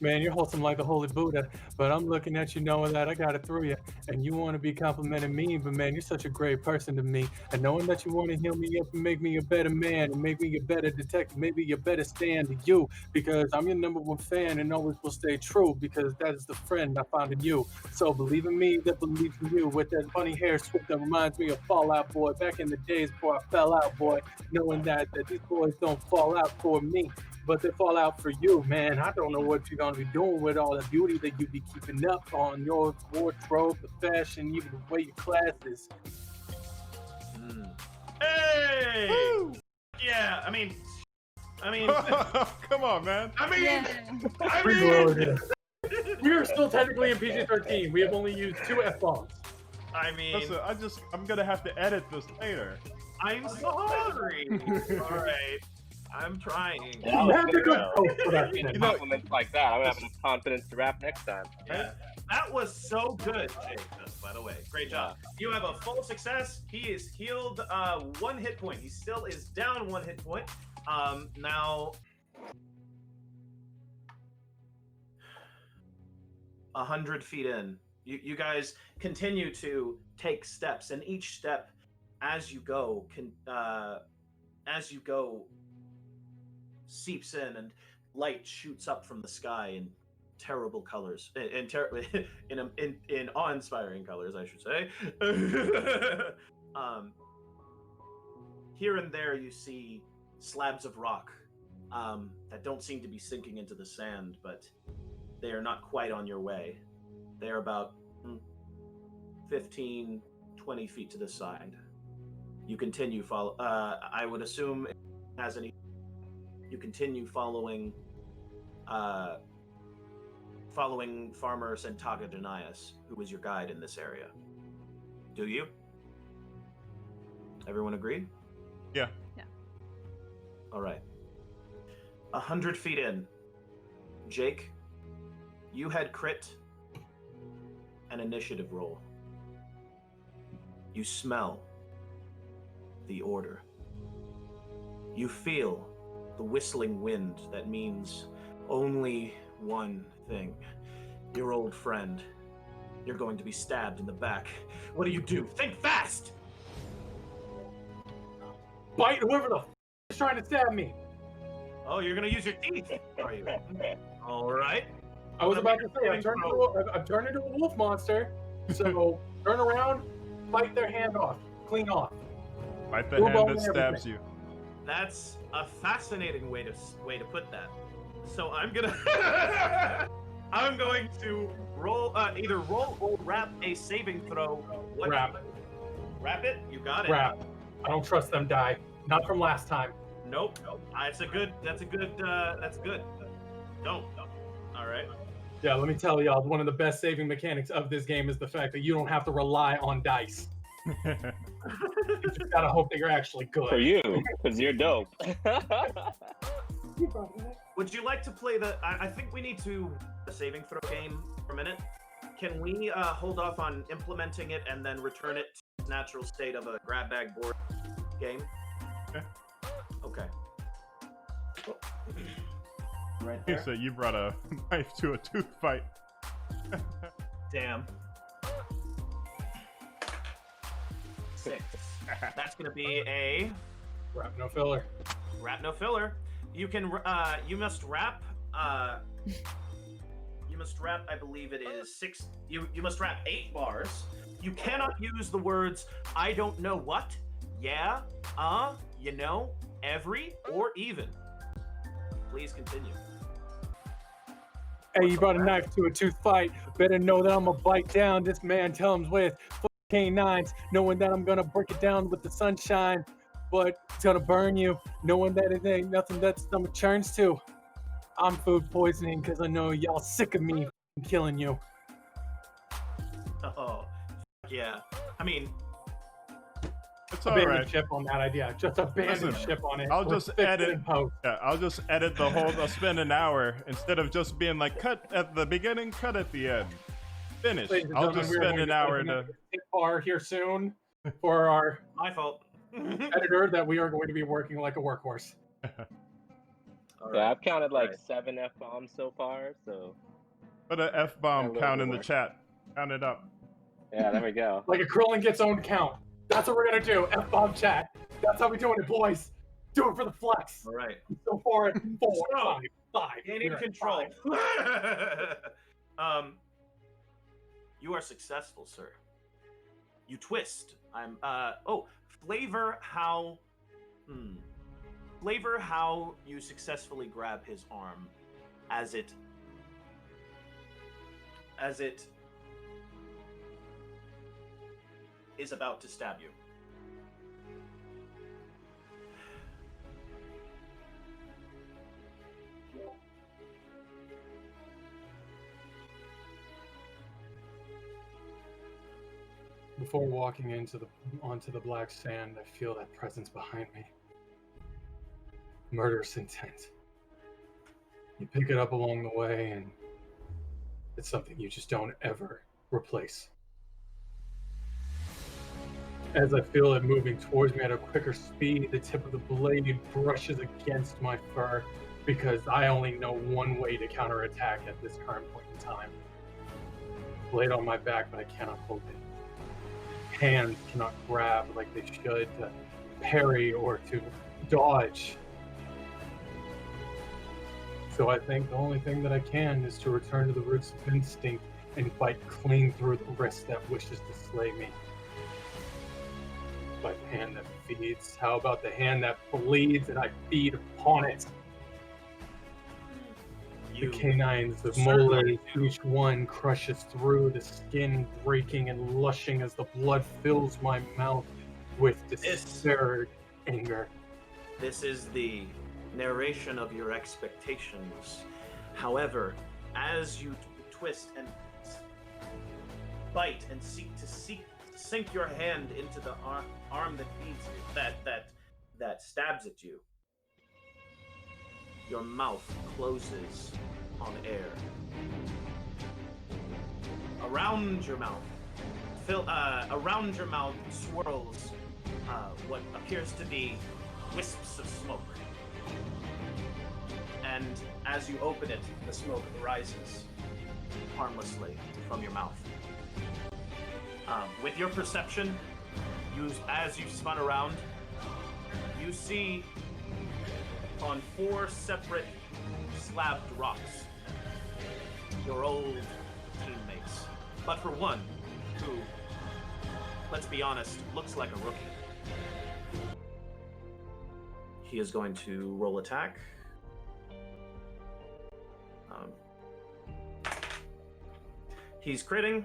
Speaker 5: Man, you're wholesome like the holy Buddha, but I'm looking at you knowing that I got it through you. And you want to be complimenting me, but man, you're such a great person to me. And knowing that you want to heal me up and make me a better man and make me a better detective, maybe a better stand to you, because I'm your #1 fan and always will stay true, because that is the friend I found in you. So believe in me that believes in you, with that funny hair swoop that reminds me of Fallout Boy back in the days before I fell out, boy. Knowing that these boys don't fall out for me, but they fall out for you, man. I don't know what you're gonna be doing with all the beauty that you be keeping up on your wardrobe, the fashion, even the way your class is.
Speaker 1: Hey! Woo! Yeah, I mean,
Speaker 2: come on, man.
Speaker 5: We are still technically in PG-13. We have only used 2 F-bombs.
Speaker 1: I mean,
Speaker 2: Listen, I'm gonna have to edit this later.
Speaker 1: I'm sorry. All right, I'm trying.
Speaker 3: Yeah,
Speaker 5: You have to go
Speaker 3: compliments like that. I'm gonna have enough confidence to rap next time.
Speaker 1: Yeah. That was so good, Jake, by the way. Great job. You have a full success. He is healed 1 hit point. He still is down 1 hit point. Now 100 feet in. You guys continue to take steps, and each step as you go seeps in, and light shoots up from the sky in terrible colors, in awe-inspiring colors, I should say. Here and there you see slabs of rock that don't seem to be sinking into the sand, but they are not quite on your way. They are about 15, 20 feet to the side. You continue I would assume it has any. You continue following Farmer Sentaga Denias, who was your guide in this area. Do you? Everyone agree?
Speaker 2: Yeah.
Speaker 4: Yeah.
Speaker 1: All right. 100 feet in. Jake, you had crit an initiative roll. You smell the order. You feel the whistling wind that means only one thing. Your old friend. You're going to be stabbed in the back. What do you do? Think fast!
Speaker 5: Bite whoever the is trying to stab me.
Speaker 1: Oh, you're gonna use your teeth, are you? All right.
Speaker 5: I was about to say, I've turned into a wolf monster, so turn around, bite their hand off, clean off.
Speaker 2: Bite the hand that stabs you.
Speaker 1: That's a fascinating way to put that. So I'm gonna I'm going to roll either roll or wrap a saving throw.
Speaker 5: Wrap.
Speaker 1: Wrap it. You got it.
Speaker 5: Wrap. I don't trust them die. Not from last time.
Speaker 1: Nope. That's good. That's good. Don't. All right.
Speaker 5: Yeah, let me tell y'all, one of the best saving mechanics of this game is the fact that you don't have to rely on dice. You just gotta hope that you're actually good.
Speaker 3: For you, because you're dope.
Speaker 1: Would you like to play I think we need to a saving throw game for a minute. Can we hold off on implementing it and then return it to its natural state of a grab bag board game? Okay. Right there.
Speaker 2: So you brought a knife to a tooth fight.
Speaker 1: Damn. 6. That's gonna be a
Speaker 5: Wrap no filler.
Speaker 1: wrap no filler. You can you must wrap I believe it is 6. You must wrap 8 bars. You cannot use the words I don't know what, yeah, you know, every, or even. Please continue.
Speaker 5: Hey, you brought a knife to a tooth fight. Better know that I'm gonna bite down this man Tums with canines, knowing that I'm gonna break it down with the sunshine, but it's gonna burn you, knowing that it ain't nothing that stomach churns to. I'm food poisoning because I know y'all sick of me killing you.
Speaker 1: Oh, yeah. I mean,
Speaker 2: It's all
Speaker 5: Abandon
Speaker 2: right.
Speaker 5: ship on that idea. Just abandon
Speaker 2: Listen,
Speaker 5: ship on it.
Speaker 2: I'll
Speaker 5: We'll
Speaker 2: just
Speaker 5: fix it
Speaker 2: edit.
Speaker 5: in post.
Speaker 2: Yeah, I'll just edit the whole. I'll spend an hour instead of just being like cut at the beginning, cut at the end. Finish.
Speaker 5: Ladies and
Speaker 2: I'll
Speaker 5: gentlemen,
Speaker 2: just
Speaker 5: we are
Speaker 2: spend
Speaker 5: going
Speaker 2: an
Speaker 5: to
Speaker 2: hour
Speaker 5: open
Speaker 2: to.
Speaker 5: up a bar here soon for our
Speaker 1: my fault.
Speaker 5: editor that we are going to be working like a workhorse.
Speaker 1: All
Speaker 3: Yeah,
Speaker 1: right.
Speaker 3: I've counted like
Speaker 1: Right.
Speaker 3: 7 F-bombs so far, so
Speaker 2: Put an
Speaker 3: a
Speaker 2: F-bomb
Speaker 3: little
Speaker 2: count in the
Speaker 3: more.
Speaker 2: chat. Count it up.
Speaker 3: Yeah, there we go.
Speaker 5: Like a Krillin gets own count. That's what we're gonna do. F-bomb chat. That's how we doing it, boys. Do it for the flex.
Speaker 1: All right.
Speaker 5: So far, 4,
Speaker 1: So,
Speaker 5: 5.
Speaker 1: Gaining
Speaker 5: We're at
Speaker 1: control.
Speaker 5: 5.
Speaker 1: You are successful, sir. You twist. Flavor how. Flavor how you successfully grab his arm, as it is about to stab you.
Speaker 5: Before walking onto the black sand, I feel that presence behind me. Murderous intent. You pick it up along the way, and it's something you just don't ever replace. As I feel it moving towards me at a quicker speed, the tip of the blade brushes against my fur because I only know one way to counterattack at this current point in time. Blade on my back, but I cannot hold it. Hands cannot grab like they should to parry or to dodge. So I think the only thing that I can is to return to the roots of instinct and bite clean through the wrist that wishes to slay me. By the hand that feeds, how about the hand that bleeds and I feed upon it? The canines, the molars, each one crushes through, the skin breaking and lushing as the blood fills my mouth with despaired anger.
Speaker 1: This is the narration of your expectations. However, as you twist and bite and seek to sink your hand into the arm that feeds you, that stabs at you, your mouth closes on air. Around your mouth swirls what appears to be wisps of smoke. And as you open it, the smoke rises harmlessly from your mouth. With your perception, as you spun around, you see on 4 separate slabbed rocks your old teammates. But for one, who, let's be honest, looks like a rookie. He is going to roll attack. He's critting.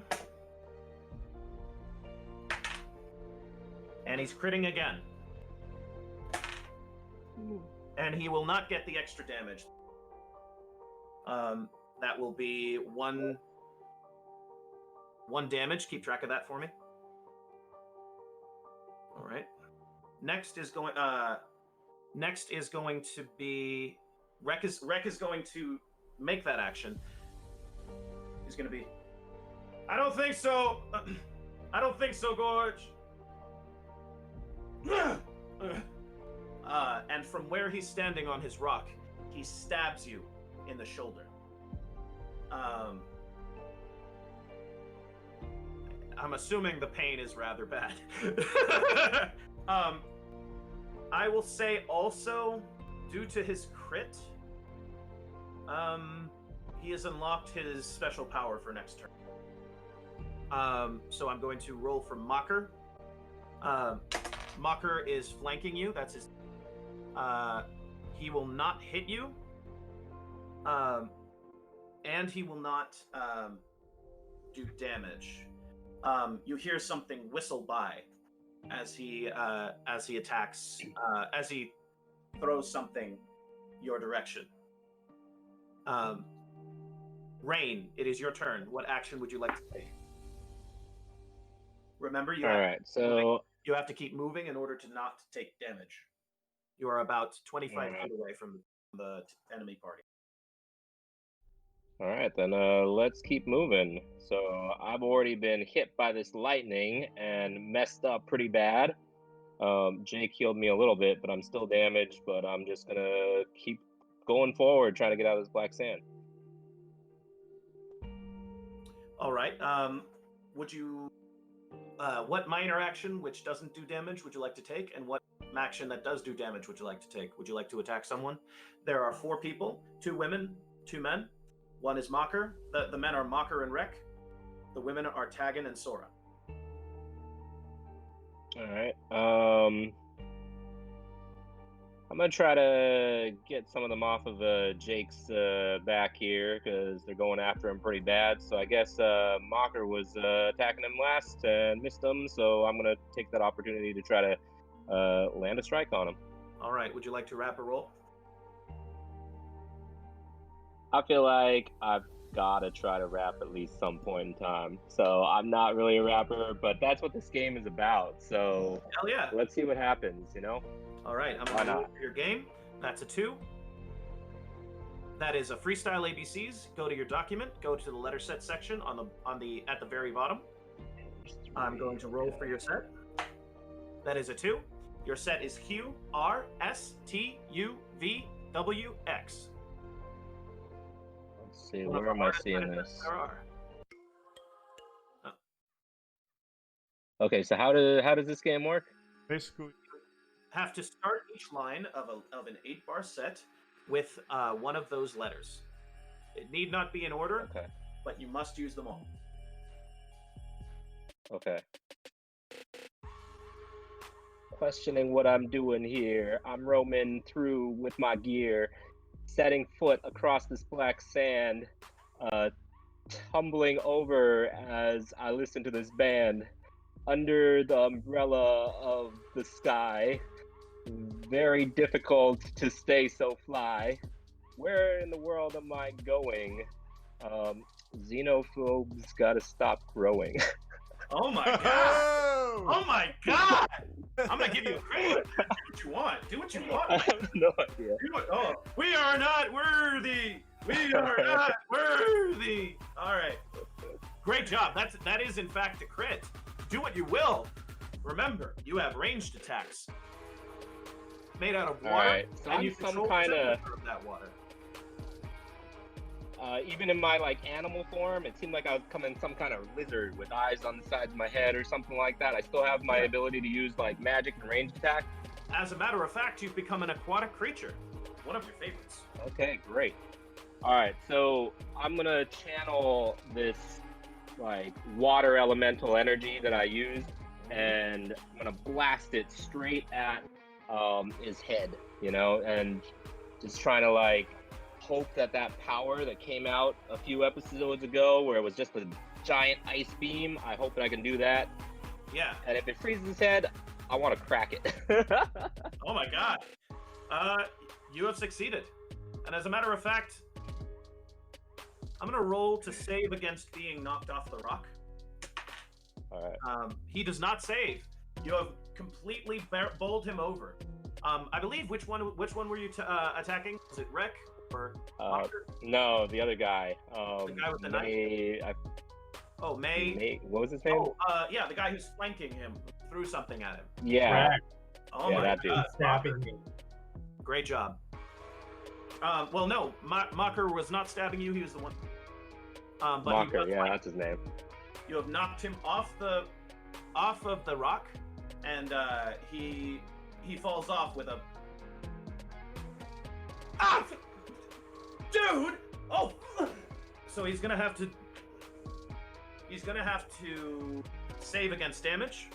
Speaker 1: And he's critting again. And he will not get the extra damage. That will be one damage. Keep track of that for me. All right. Next is going to be Rek is going to make that action. He's going to be, I don't think so. I don't think so, Gorge. And from where he's standing on his rock, he stabs you in the shoulder. I'm assuming the pain is rather bad. I will say also, due to his crit, he has unlocked his special power for next turn. So I'm going to roll for Mocker. Mocker is flanking you. That's his. He will not hit you. And he will not do damage. You hear something whistle by as he attacks, as he throws something your direction. Rain, it is your turn. What action would you like to take? Remember, you have to keep moving in order to not take damage. You are about 25 feet away from the enemy party.
Speaker 3: All right, then let's keep moving. So I've already been hit by this lightning and messed up pretty bad. Jake healed me a little bit, but I'm still damaged. But I'm just gonna keep going forward, trying to get out of this black sand.
Speaker 1: All right. Would you? What minor action which doesn't do damage would you like to take, and what action that does do damage would you like to take? Would you like to attack someone? There are 4 people: 2 women, 2 men. One is Mocker. The men are Mocker and Rek. The women are Taggin and Sora.
Speaker 3: All right. I'm gonna try to get some of them off of Jake's back here because they're going after him pretty bad. So I guess Mocker was attacking him last and missed him. So I'm gonna take that opportunity to try to land a strike on him.
Speaker 1: All right. Would you like to wrap a roll?
Speaker 3: I feel like I've gotta try to rap at least some point in time. So I'm not really a rapper, but that's what this game is about. So
Speaker 1: Hell yeah.
Speaker 3: let's see what happens, you know?
Speaker 1: All right. I'm
Speaker 3: Why
Speaker 1: going to roll
Speaker 3: not?
Speaker 1: for your game. That's a 2. That is a freestyle ABCs. Go to your document. Go to the letter set section at the very bottom. I'm going to roll for your set. That is a 2. Your set is QRSTUVWX.
Speaker 3: Let's see, where am I seeing this?
Speaker 1: There are.
Speaker 3: Okay, so how does this game work?
Speaker 2: Basically,
Speaker 1: Have to start each line of an 8-bar set with one of those letters. It need not be in order,
Speaker 3: Okay.
Speaker 1: but you must use them all.
Speaker 3: Okay. Questioning what I'm doing here. I'm roaming through with my gear, setting foot across this black sand, tumbling over as I listen to this band under the umbrella of the sky. Very difficult to stay so fly. Where in the world am I going? Xenophobes gotta stop growing.
Speaker 1: Oh my god! Oh my god! I'm gonna give you a credit. Do what you want. Do what you want.
Speaker 3: I have no idea.
Speaker 1: Do it. Oh, we are not worthy. We are not worthy. All right. Great job. That is in fact a crit. Do what you will. Remember, you have ranged attacks made out of water,
Speaker 3: Alright, so
Speaker 1: and
Speaker 3: I'm
Speaker 1: you
Speaker 3: some
Speaker 1: control the
Speaker 3: kinda-
Speaker 1: temperature of that water.
Speaker 3: Even in my animal form, it seemed like I was becoming some kind of lizard with eyes on the sides of my head or something like that. I still have my ability to use magic and ranged attack.
Speaker 1: As a matter of fact, you've become an aquatic creature. One of your favorites.
Speaker 3: Okay, great. All right, so I'm gonna channel this water elemental energy that I used, and I'm gonna blast it straight at his head, and just trying to hope that power that came out a few episodes ago, where it was just a giant ice beam. I hope that I can do that.
Speaker 1: Yeah.
Speaker 3: And if it freezes his head, I want to crack it.
Speaker 1: Oh my god. You have succeeded. And as a matter of fact, I'm gonna roll to save against being knocked off the rock.
Speaker 3: All right.
Speaker 1: He does not save. You have completely bowled him over. I believe which one were you attacking? Was it Rek or Mocker?
Speaker 3: No, the other guy.
Speaker 1: The guy with the
Speaker 3: May,
Speaker 1: Oh, May.
Speaker 3: What was his name?
Speaker 1: Oh, yeah, the guy who's flanking him threw something at him.
Speaker 3: Yeah.
Speaker 5: Crack.
Speaker 1: Oh
Speaker 3: Yeah,
Speaker 1: my
Speaker 3: that dude.
Speaker 1: god.
Speaker 5: Stabbing me.
Speaker 1: Great job. Well, no, Mocker was not stabbing you. He was the one. But
Speaker 3: Mocker,
Speaker 1: he was
Speaker 3: yeah, that's his name.
Speaker 1: You have knocked him off of the rock, and he falls off with a. Ah, dude! Oh, so he's gonna have to save against damage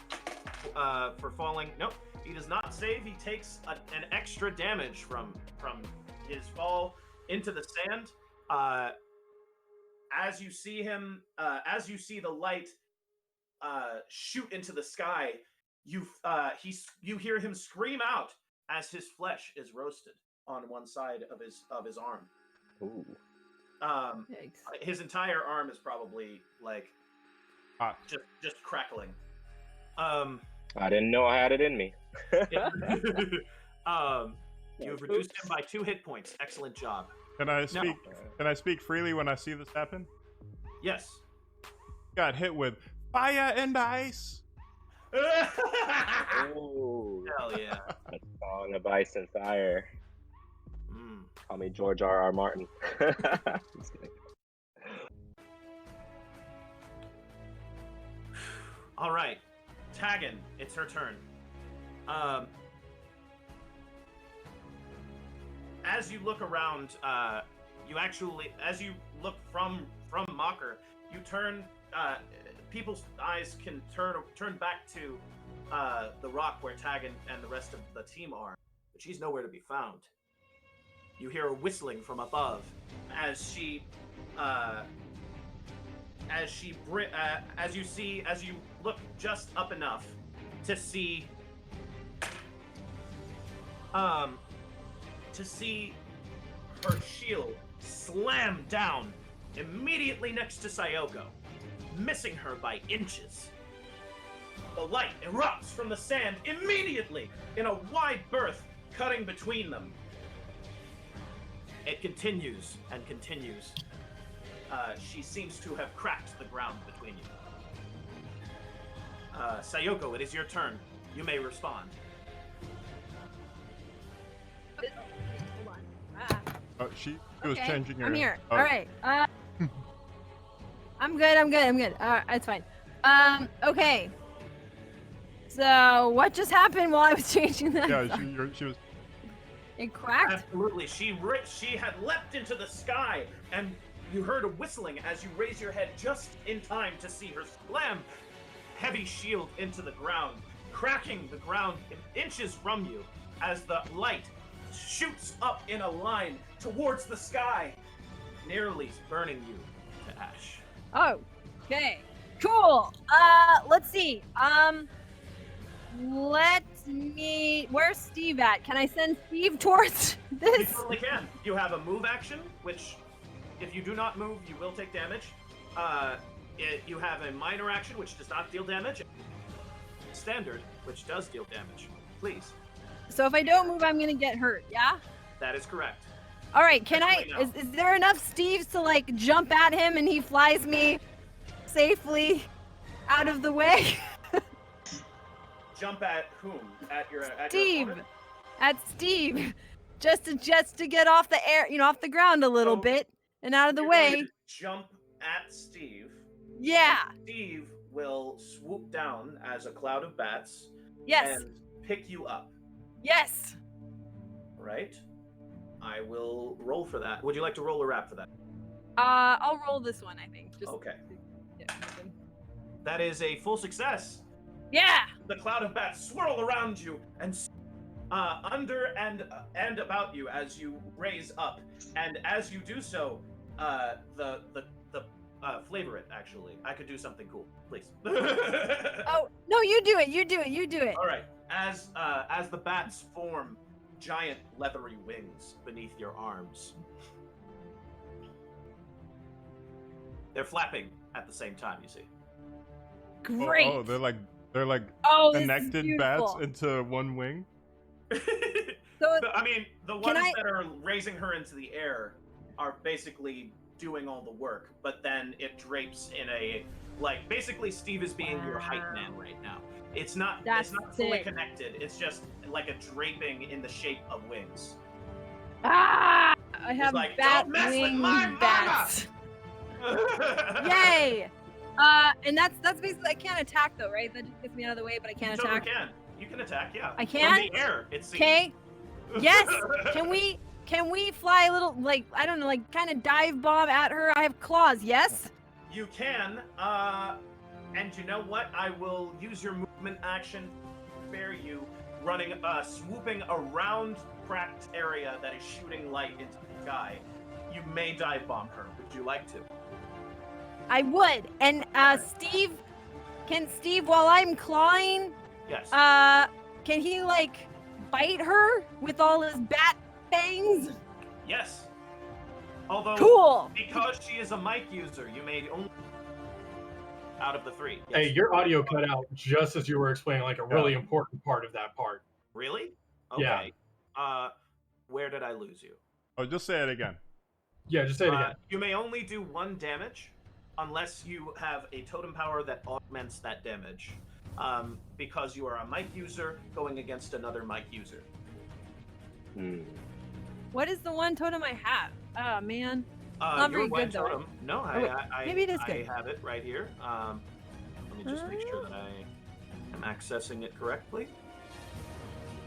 Speaker 1: for falling. Nope, he does not save. He takes an extra damage from his fall into the sand. As you see him, as you see the light shoot into the sky, you hear him scream out as his flesh is roasted on one side of his arm.
Speaker 3: Ooh.
Speaker 4: Yikes.
Speaker 1: His entire arm is probably
Speaker 2: hot.
Speaker 1: just crackling.
Speaker 3: I didn't know I had it in me.
Speaker 1: You've reduced him by 2 hit points. Excellent job.
Speaker 2: Can I speak freely when I see this happen?
Speaker 1: Yes.
Speaker 2: Got hit with fire and ice.
Speaker 3: Ooh.
Speaker 1: Hell yeah.
Speaker 3: A song of ice and fire. Call me George R.R. Martin. Just kidding.
Speaker 1: All right, Taggin, it's her turn. As you look around, as you look from Mocker, you turn. People's eyes can turn back to the rock where Taggin and the rest of the team are, but she's nowhere to be found. You hear a whistling from above as you look just up enough to see her shield slam down immediately next to Sayoko, missing her by inches. The light erupts from the sand immediately in a wide berth, cutting between them. It continues and continues. She seems to have cracked the ground between you. Sayoko, it is your turn. You may respond.
Speaker 4: Hold on.
Speaker 2: She was changing her.
Speaker 4: I'm here.
Speaker 2: Oh.
Speaker 4: All right. I'm good. It's fine. Okay. So what just happened while I was changing that?
Speaker 2: Yeah, she was.
Speaker 4: It cracked?
Speaker 1: Absolutely. She had leapt into the sky, and you heard a whistling as you raise your head just in time to see her slam heavy shield into the ground, cracking the ground inches from you as the light shoots up in a line towards the sky, nearly burning you to ash.
Speaker 4: Oh, okay. Cool. Let's see. Where's Steve at? Can I send Steve towards
Speaker 1: You
Speaker 4: this?
Speaker 1: totally can. You have a move action, which, if you do not move, you will take damage. You have a minor action, which does not deal damage. Standard, which does deal damage. Please.
Speaker 4: So if I don't move, I'm gonna get hurt, yeah?
Speaker 1: That is correct.
Speaker 4: All right, can I,
Speaker 1: Definitely no.
Speaker 4: is there enough Steves to like jump at him and he flies me safely out of the way?
Speaker 1: Jump at whom? At your
Speaker 4: Steve,
Speaker 1: opponent?
Speaker 4: at Steve, just to get off the air, off the ground a little
Speaker 1: So,
Speaker 4: bit and out of the
Speaker 1: You're going
Speaker 4: way.
Speaker 1: to jump at Steve.
Speaker 4: Yeah.
Speaker 1: Steve will swoop down as a cloud of bats
Speaker 4: Yes.
Speaker 1: and pick you up.
Speaker 4: Yes.
Speaker 1: Right? I will roll for that. Would you like to roll a rap for that?
Speaker 4: I'll roll this one, I think. Just,
Speaker 1: Okay.
Speaker 4: Yeah.
Speaker 1: That is a full success.
Speaker 4: Yeah.
Speaker 1: The cloud of bats swirl around you and under and about you as you raise up. And as you do so, the flavor it. Actually, I could do something cool, please.
Speaker 4: Oh no, you do it. You do it.
Speaker 1: All right. As the bats form giant leathery wings beneath your arms, they're flapping at the same time. You see.
Speaker 4: Great.
Speaker 2: Oh, they're like
Speaker 4: Oh, this is
Speaker 2: connected bats
Speaker 4: beautiful.
Speaker 2: into one wing.
Speaker 4: So
Speaker 1: I mean, the ones that are raising her into the air are basically doing all the work, but then it drapes in a basically Steve is being your hype man right now. It's not fully
Speaker 4: sick.
Speaker 1: connected. It's just like a draping in the shape of wings.
Speaker 4: I have
Speaker 1: like,
Speaker 4: bat
Speaker 1: "Don't mess with
Speaker 4: wing
Speaker 1: my mama!"
Speaker 4: bats. Yay! And that's basically I can't attack though, right? That just gets me out of the way, but I can't
Speaker 1: You totally
Speaker 4: attack.
Speaker 1: can. You can attack, yeah.
Speaker 4: I can?
Speaker 1: From the air, it seems.
Speaker 4: Okay. Yes. Can we fly a little I don't know, kind of dive bomb at her? I have claws. Yes.
Speaker 1: You can, and you know what? I will use your movement action to spare you running, swooping around cracked area that is shooting light into the sky. You may dive bomb her. Would you like to?
Speaker 4: I would. And Steve, while I'm clawing,
Speaker 1: Yes.
Speaker 4: can he bite her with all his bat fangs?
Speaker 1: Yes. Although,
Speaker 4: Cool.
Speaker 1: because she is a mic user, you may only out of the three. Yes.
Speaker 5: Hey, your audio cut out just as you were explaining a really important part of that part.
Speaker 1: Really? Okay.
Speaker 5: Yeah.
Speaker 1: Where did I lose you?
Speaker 2: Oh, just say it again.
Speaker 5: Yeah, just say it again.
Speaker 1: You may only do 1 damage unless you have a totem power that augments that damage. Because you are a mic user going against another mic user.
Speaker 4: What is the one totem I have? Oh man. Not
Speaker 1: your
Speaker 4: very
Speaker 1: white
Speaker 4: good, though.
Speaker 1: totem. No,
Speaker 4: Oh, wait. Maybe it is
Speaker 1: I
Speaker 4: good.
Speaker 1: have it right here. Let me just make sure that I am accessing it correctly.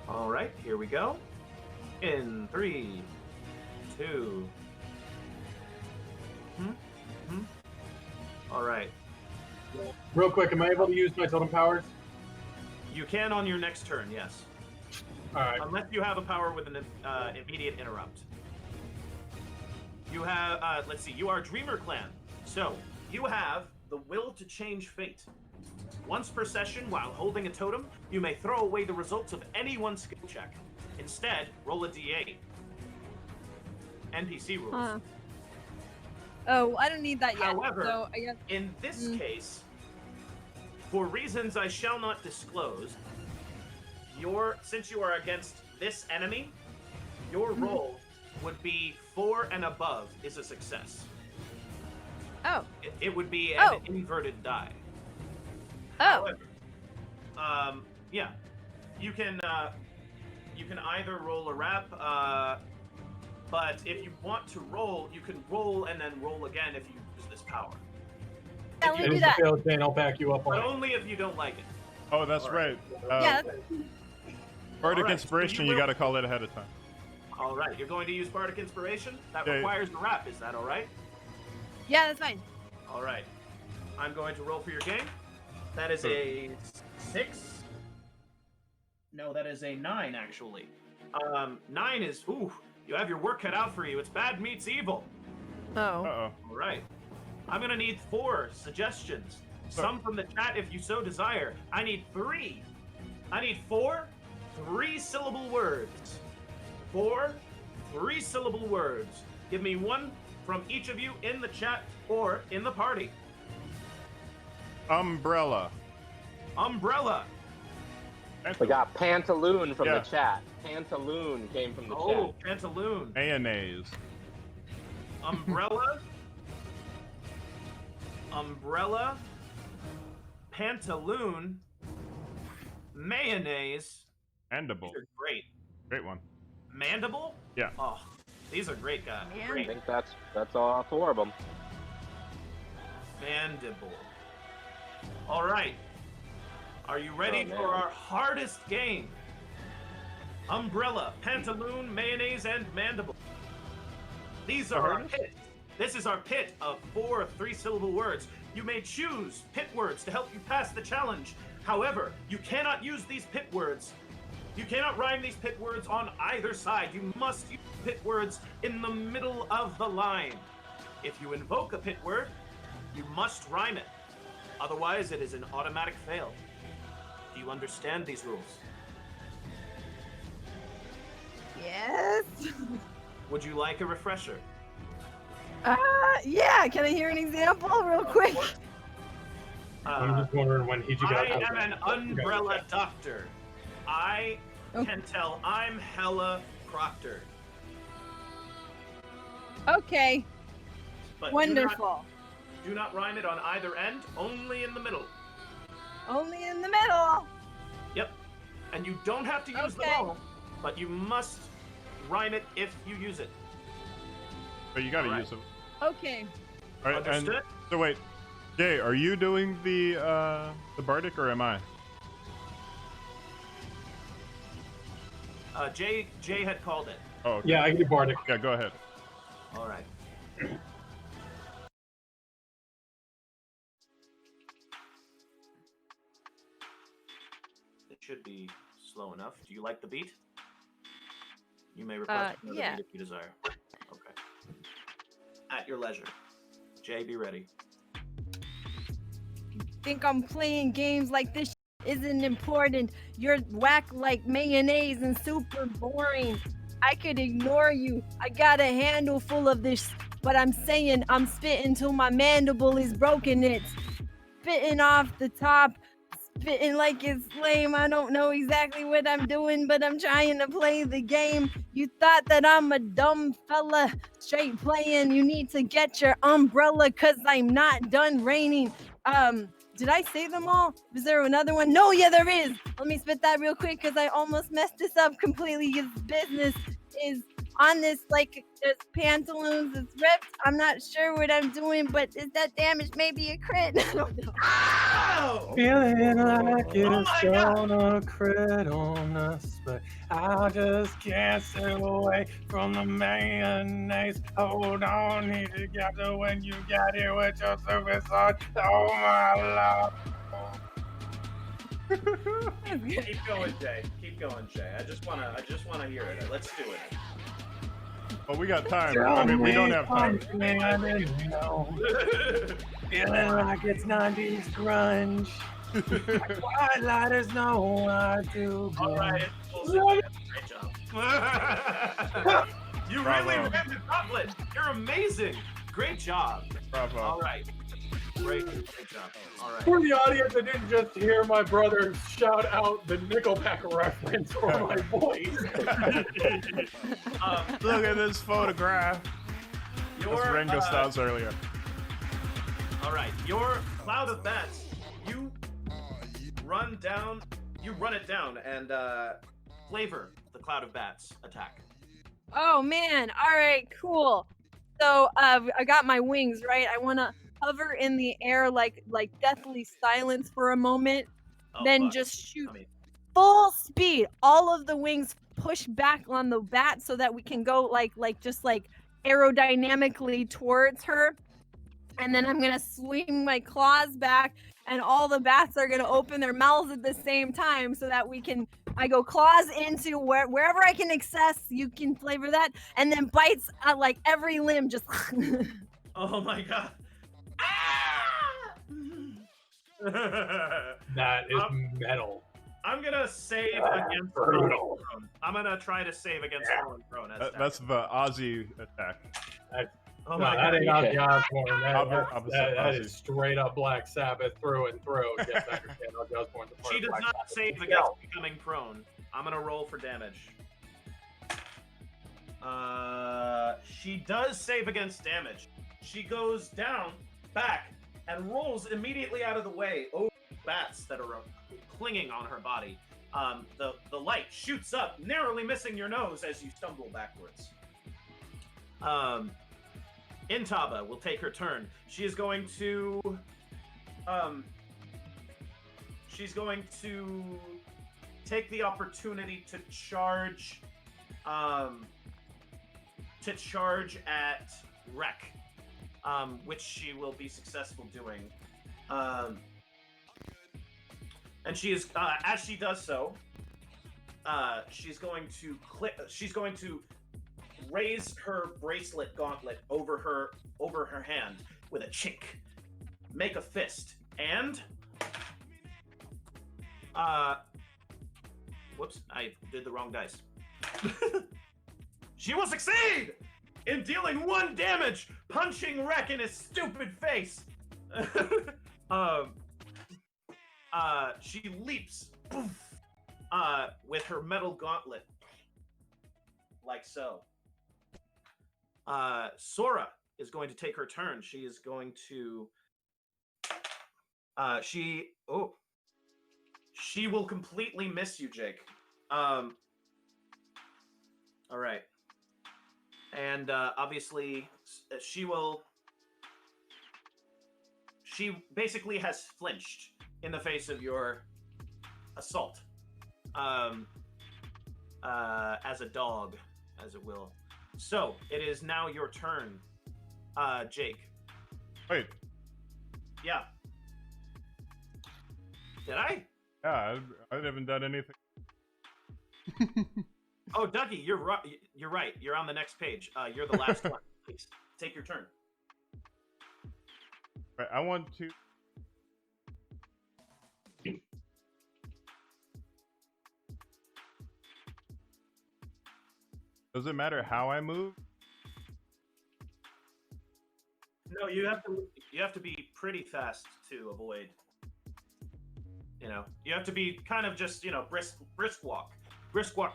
Speaker 1: All right, here we go. In 3, 2. All right.
Speaker 5: Real quick, am I able to use my totem powers?
Speaker 1: You can on your next turn, yes.
Speaker 5: All right.
Speaker 1: Unless you have a power with an immediate interrupt. You have, let's see, you are Dreamer Clan. So, you have the will to change fate. Once per session, while holding a totem, you may throw away the results of any one skill check. Instead, roll a d8. NPC rules.
Speaker 4: Oh, I don't need that yet.
Speaker 1: However,
Speaker 4: so I guess
Speaker 1: in this case, for reasons I shall not disclose, since you are against this enemy, your roll would be 4 and above is a success.
Speaker 4: Oh.
Speaker 1: It would be an inverted die.
Speaker 4: Oh.
Speaker 1: However, yeah, you can either roll a rap, but if you want to roll, you can roll and then roll again if you use this power.
Speaker 4: Yeah, let me do
Speaker 5: Here's
Speaker 4: that.
Speaker 5: the failed Jane, I'll back you up on
Speaker 1: But
Speaker 5: it.
Speaker 1: only if you don't like it.
Speaker 2: Oh, that's right.
Speaker 4: Yeah.
Speaker 2: Bardic
Speaker 1: Alright,
Speaker 2: Inspiration,
Speaker 1: so
Speaker 2: you
Speaker 1: you will-
Speaker 2: got to call it ahead of time.
Speaker 1: All right, you're going to use Bardic Inspiration. That
Speaker 2: Yeah.
Speaker 1: requires the rap. Is that all right?
Speaker 4: Yeah, that's fine.
Speaker 1: All right. I'm going to roll for your game. That is a 6. No, that is a 9, actually. 9 is, ooh, you have your work cut out for you. It's bad meets evil.
Speaker 4: Oh.
Speaker 2: Uh-oh.
Speaker 1: All right. I'm going to need 4 suggestions. Some from the chat if you so desire. I need 3. I need 4 3-syllable words. 4 3-syllable words. Give me one from each of you in the chat or in the party.
Speaker 2: Umbrella.
Speaker 1: Umbrella.
Speaker 3: We got Pantaloon from
Speaker 2: Yeah.
Speaker 3: the chat. Pantaloon came from the
Speaker 1: Oh,
Speaker 3: chat.
Speaker 1: pantaloon.
Speaker 2: Mayonnaise.
Speaker 1: Umbrella. Umbrella. Pantaloon. Mayonnaise.
Speaker 2: Mandible.
Speaker 1: These are great.
Speaker 2: Great one.
Speaker 1: Mandible?
Speaker 2: Yeah.
Speaker 1: Oh, these are great, guys.
Speaker 3: I
Speaker 1: Great.
Speaker 3: think that's all 4 of them.
Speaker 1: Mandible. All right. Are you ready
Speaker 3: Oh, man.
Speaker 1: for our hardest game? Umbrella, pantaloon, mayonnaise, and mandible. These are our pits. This is our pit of 4 3-syllable words. You may choose pit words to help you pass the challenge. However, you cannot use these pit words. You cannot rhyme these pit words on either side. You must use pit words in the middle of the line. If you invoke a pit word, you must rhyme it. Otherwise, it is an automatic fail. Do you understand these rules?
Speaker 4: Yes.
Speaker 1: Would you like a refresher?
Speaker 4: Yeah. Can I hear an example real quick?
Speaker 5: I'm just wondering when he got
Speaker 1: I am an umbrella doctor. I can tell I'm hella Proctor.
Speaker 4: Okay.
Speaker 1: But
Speaker 4: Wonderful.
Speaker 1: Do not rhyme it on either end, only in the middle.
Speaker 4: Only in the middle.
Speaker 1: Yep. And you don't have to use them
Speaker 4: Okay.
Speaker 1: all, but you must rhyme it if you use it.
Speaker 2: But you got to
Speaker 1: Alright.
Speaker 2: use them.
Speaker 4: Okay.
Speaker 2: All right, and
Speaker 1: Understood?
Speaker 2: so wait, Jay, are you doing the Bardic or am I?
Speaker 1: Jay had called it.
Speaker 2: Oh, okay.
Speaker 5: Yeah, I can do Bardic.
Speaker 2: Yeah, go ahead.
Speaker 1: All right. It should be slow enough. Do you like the beat? You may request another
Speaker 4: yeah.
Speaker 1: beat if you desire. Okay. At your leisure. Jay, be ready.
Speaker 4: Think I'm playing games like this isn't important. You're whack like mayonnaise and super boring. I could ignore you. I got a handle full of this, but I'm saying I'm spitting till my mandible is broken. It's spitting off the top, spitting like it's lame. I don't know exactly what I'm doing, but I'm trying to play the game. You thought that I'm a dumb fella, straight playing. You need to get your umbrella, cause I'm not done raining. Did I say them all? Is there another one? No, yeah, there is. Let me spit that real quick because I almost messed this up completely. His business is on this, like, this pantaloons is ripped. I'm not sure what I'm doing, but is that damage maybe a crit? I don't know.
Speaker 1: Ow!
Speaker 5: Feeling like
Speaker 1: Oh
Speaker 5: it's
Speaker 1: my God!
Speaker 5: gonna crit on us, but I just can't stay away from the mayonnaise. Hold on, need to get to when you got here with your service on. Oh my lord.
Speaker 1: Keep going, Jay. Keep going, Jay. I just wanna hear it. Let's do it.
Speaker 2: Oh, we got time. I mean, we don't have time.
Speaker 5: Man, I didn't know. Feeling like it's 90s grunge. White lighters know I do.
Speaker 1: All right. Great job. You really
Speaker 2: Bravo.
Speaker 1: ran the gauntlet. You're amazing. Great job.
Speaker 2: Bravo.
Speaker 1: All right. Great job. All right.
Speaker 5: For the audience that didn't just hear my brother shout out the Nickelback reference for my voice.
Speaker 2: Look at this photograph. That's Ringo Starr's earlier.
Speaker 1: All right. Your cloud of bats. You run it down, and flavor the cloud of bats attack.
Speaker 4: Oh man! All right, cool. So I got my wings right. I want to hover in the air like deathly silence for a moment,
Speaker 1: Oh,
Speaker 4: then
Speaker 1: fuck.
Speaker 4: just shoot
Speaker 1: I mean,
Speaker 4: full speed. All of the wings push back on the bat so that we can go like aerodynamically towards her. And then I'm gonna swing my claws back, and all the bats are gonna open their mouths at the same time, so that I go claws into wherever I can access. You can flavor that, and then bites at like every limb, just.
Speaker 1: oh my God.
Speaker 5: That is metal.
Speaker 1: I'm gonna save against
Speaker 5: brutal.
Speaker 1: prone. I'm gonna try to save against falling prone.
Speaker 2: That's the Aussie attack.
Speaker 1: oh
Speaker 5: No,
Speaker 1: my
Speaker 5: that
Speaker 1: God.
Speaker 5: ain't Ozzy Osbourne.
Speaker 2: Opposite
Speaker 5: That
Speaker 2: Ozzy.
Speaker 5: is straight up Black Sabbath through and through. Yes, I understand Ozzy Osbourne's a part
Speaker 1: She
Speaker 5: of
Speaker 1: does
Speaker 5: Black
Speaker 1: not
Speaker 5: Sabbath.
Speaker 1: save
Speaker 5: Yeah.
Speaker 1: against becoming prone. I'm gonna roll for damage. She does save against damage. She goes down, back, and rolls immediately out of the way over bats that are clinging on her body. The light shoots up, narrowly missing your nose as you stumble backwards. Intaba will take her turn. She is going to take the opportunity to charge at Wreck, which she will be successful doing. And she is as she does so, she's going to raise her bracelet gauntlet over her hand with a chink, make a fist, and whoops, I did the wrong dice. She will succeed in dealing 1 damage, punching Wreck in his stupid face. She leaps poof, with her metal gauntlet, like so. Sora is going to take her turn. She is going to. She will completely miss you, Jake. All right. And obviously, she basically has flinched in the face of your assault. As a dog, as it will. So, it is now your turn, Jake.
Speaker 2: Wait.
Speaker 1: Yeah. Did I?
Speaker 2: Yeah, I haven't done anything.
Speaker 1: Oh, Dougie, you're right. You're right. You're on the next page. You're the last one. Please take your turn.
Speaker 2: Right, I want to. Does it matter how I move?
Speaker 1: No, you have to be pretty fast to avoid. You have to be kind of just brisk walk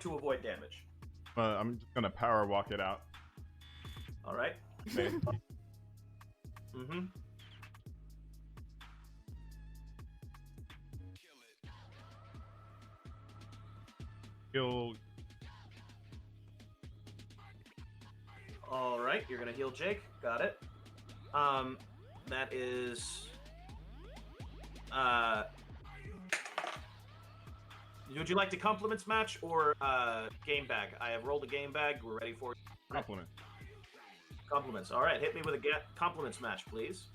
Speaker 1: to avoid damage.
Speaker 2: I'm just gonna power walk it out.
Speaker 1: All right.
Speaker 2: Okay.
Speaker 1: Mm-hmm.
Speaker 2: Kill.
Speaker 1: right, you're gonna heal Jake. Got it. That is. Would you like to compliments match or game bag? I have rolled a game bag. We're ready for
Speaker 2: Compliment.
Speaker 1: compliments. All right, hit me with a compliments match, please.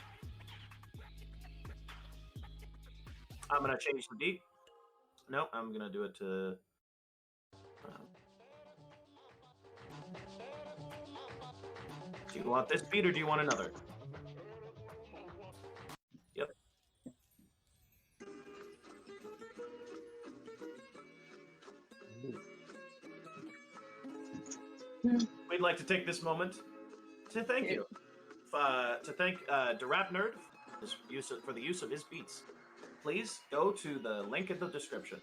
Speaker 1: I'm gonna change the beat. No, I'm gonna do it to. Do you want this beat or do you want another? Yep. We'd like to take this moment to thank you. To thank Derap Nerd for the use of his beats. Please go to the link in the description.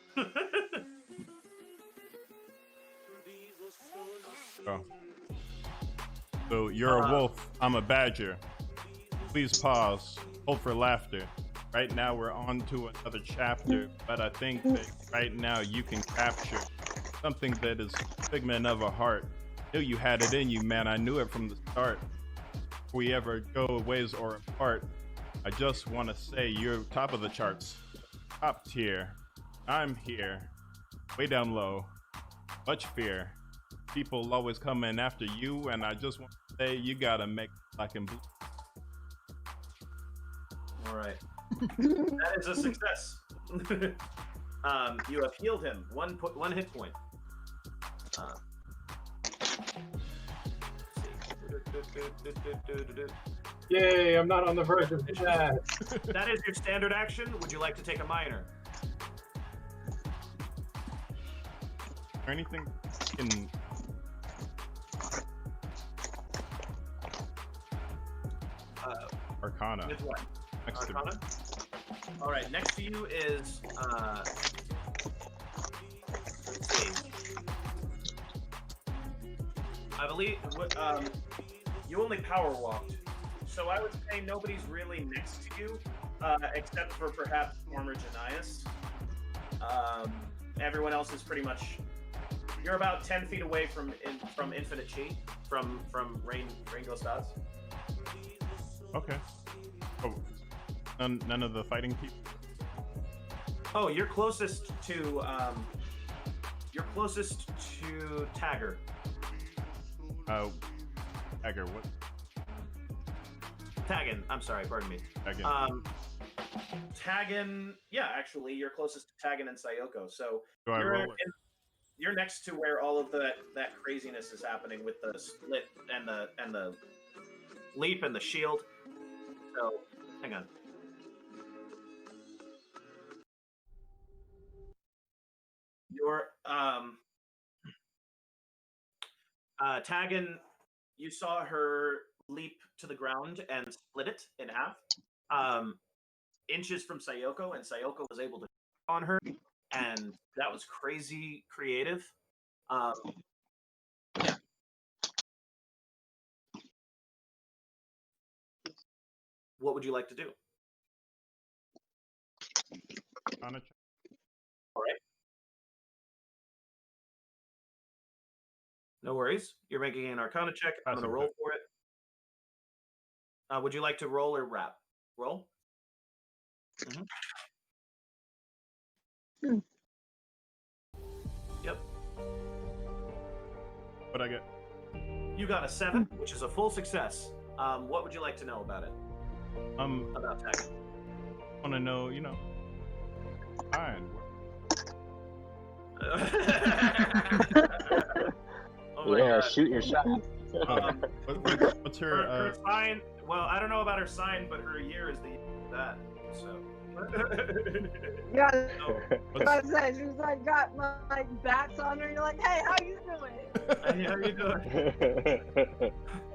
Speaker 2: Oh. So you're a wolf, I'm a badger. Please pause, hold for laughter. Right now we're on to another chapter, but I think that right now you can capture something that is figment of a heart. Knew you had it in you, man, I knew it from the start. If we ever go ways or apart, I just want to say you're top of the charts. Top tier. I'm here. Way down low. Much fear. People always coming after you, and I just want to say you gotta make black and blue.
Speaker 1: All right. That is a success. You have healed him. One hit point.
Speaker 5: Yay, I'm not on the verge of that.
Speaker 1: That is your standard action. Would you like to take a minor?
Speaker 2: Or anything in Arcana.
Speaker 1: With what?
Speaker 2: Next to
Speaker 1: Arcana? All right, next to you is let's see. I believe you only power walked, so I would say nobody's really next to you, except for perhaps former Janias. Everyone else is pretty much. You're about 10 feet away from Infinite Chi, from Rain Ghost Odds.
Speaker 2: Okay. Oh, none of the fighting people.
Speaker 1: Oh, you're closest to Tagger.
Speaker 2: Agger, what?
Speaker 1: Taggin, I'm sorry, pardon me.
Speaker 2: Taggin.
Speaker 1: Taggin, yeah, actually, you're closest to Taggin and Sayoko. So
Speaker 2: Do I roll it?
Speaker 1: you're next to where all of that craziness is happening with the split and the leap and the shield. So, hang on. Your Taggin, you saw her leap to the ground and split it in half. Inches from Sayoko, and Sayoko was able to on her, and that was crazy creative. Yeah. What would you like to do?
Speaker 2: Arcana check.
Speaker 1: All right. No worries. You're making an Arcana check. I'm going to roll for it. Would you like to roll or rap? Roll. Mm-hmm. Yep.
Speaker 2: What'd I get?
Speaker 1: You got a 7, which is a full success. What would you like to know about it? About Taggin.
Speaker 2: I want to know, fine.
Speaker 1: Oh my
Speaker 3: Yeah,
Speaker 1: God.
Speaker 3: shoot your shot.
Speaker 2: What's
Speaker 1: Her
Speaker 2: her?
Speaker 1: sign. Well, I don't know about her sign, but her year is the that. So.
Speaker 4: Yeah,
Speaker 2: What's,
Speaker 4: I said, she was like, got my bats on her. You're like, hey, how you doing?
Speaker 1: Hey, how you doing?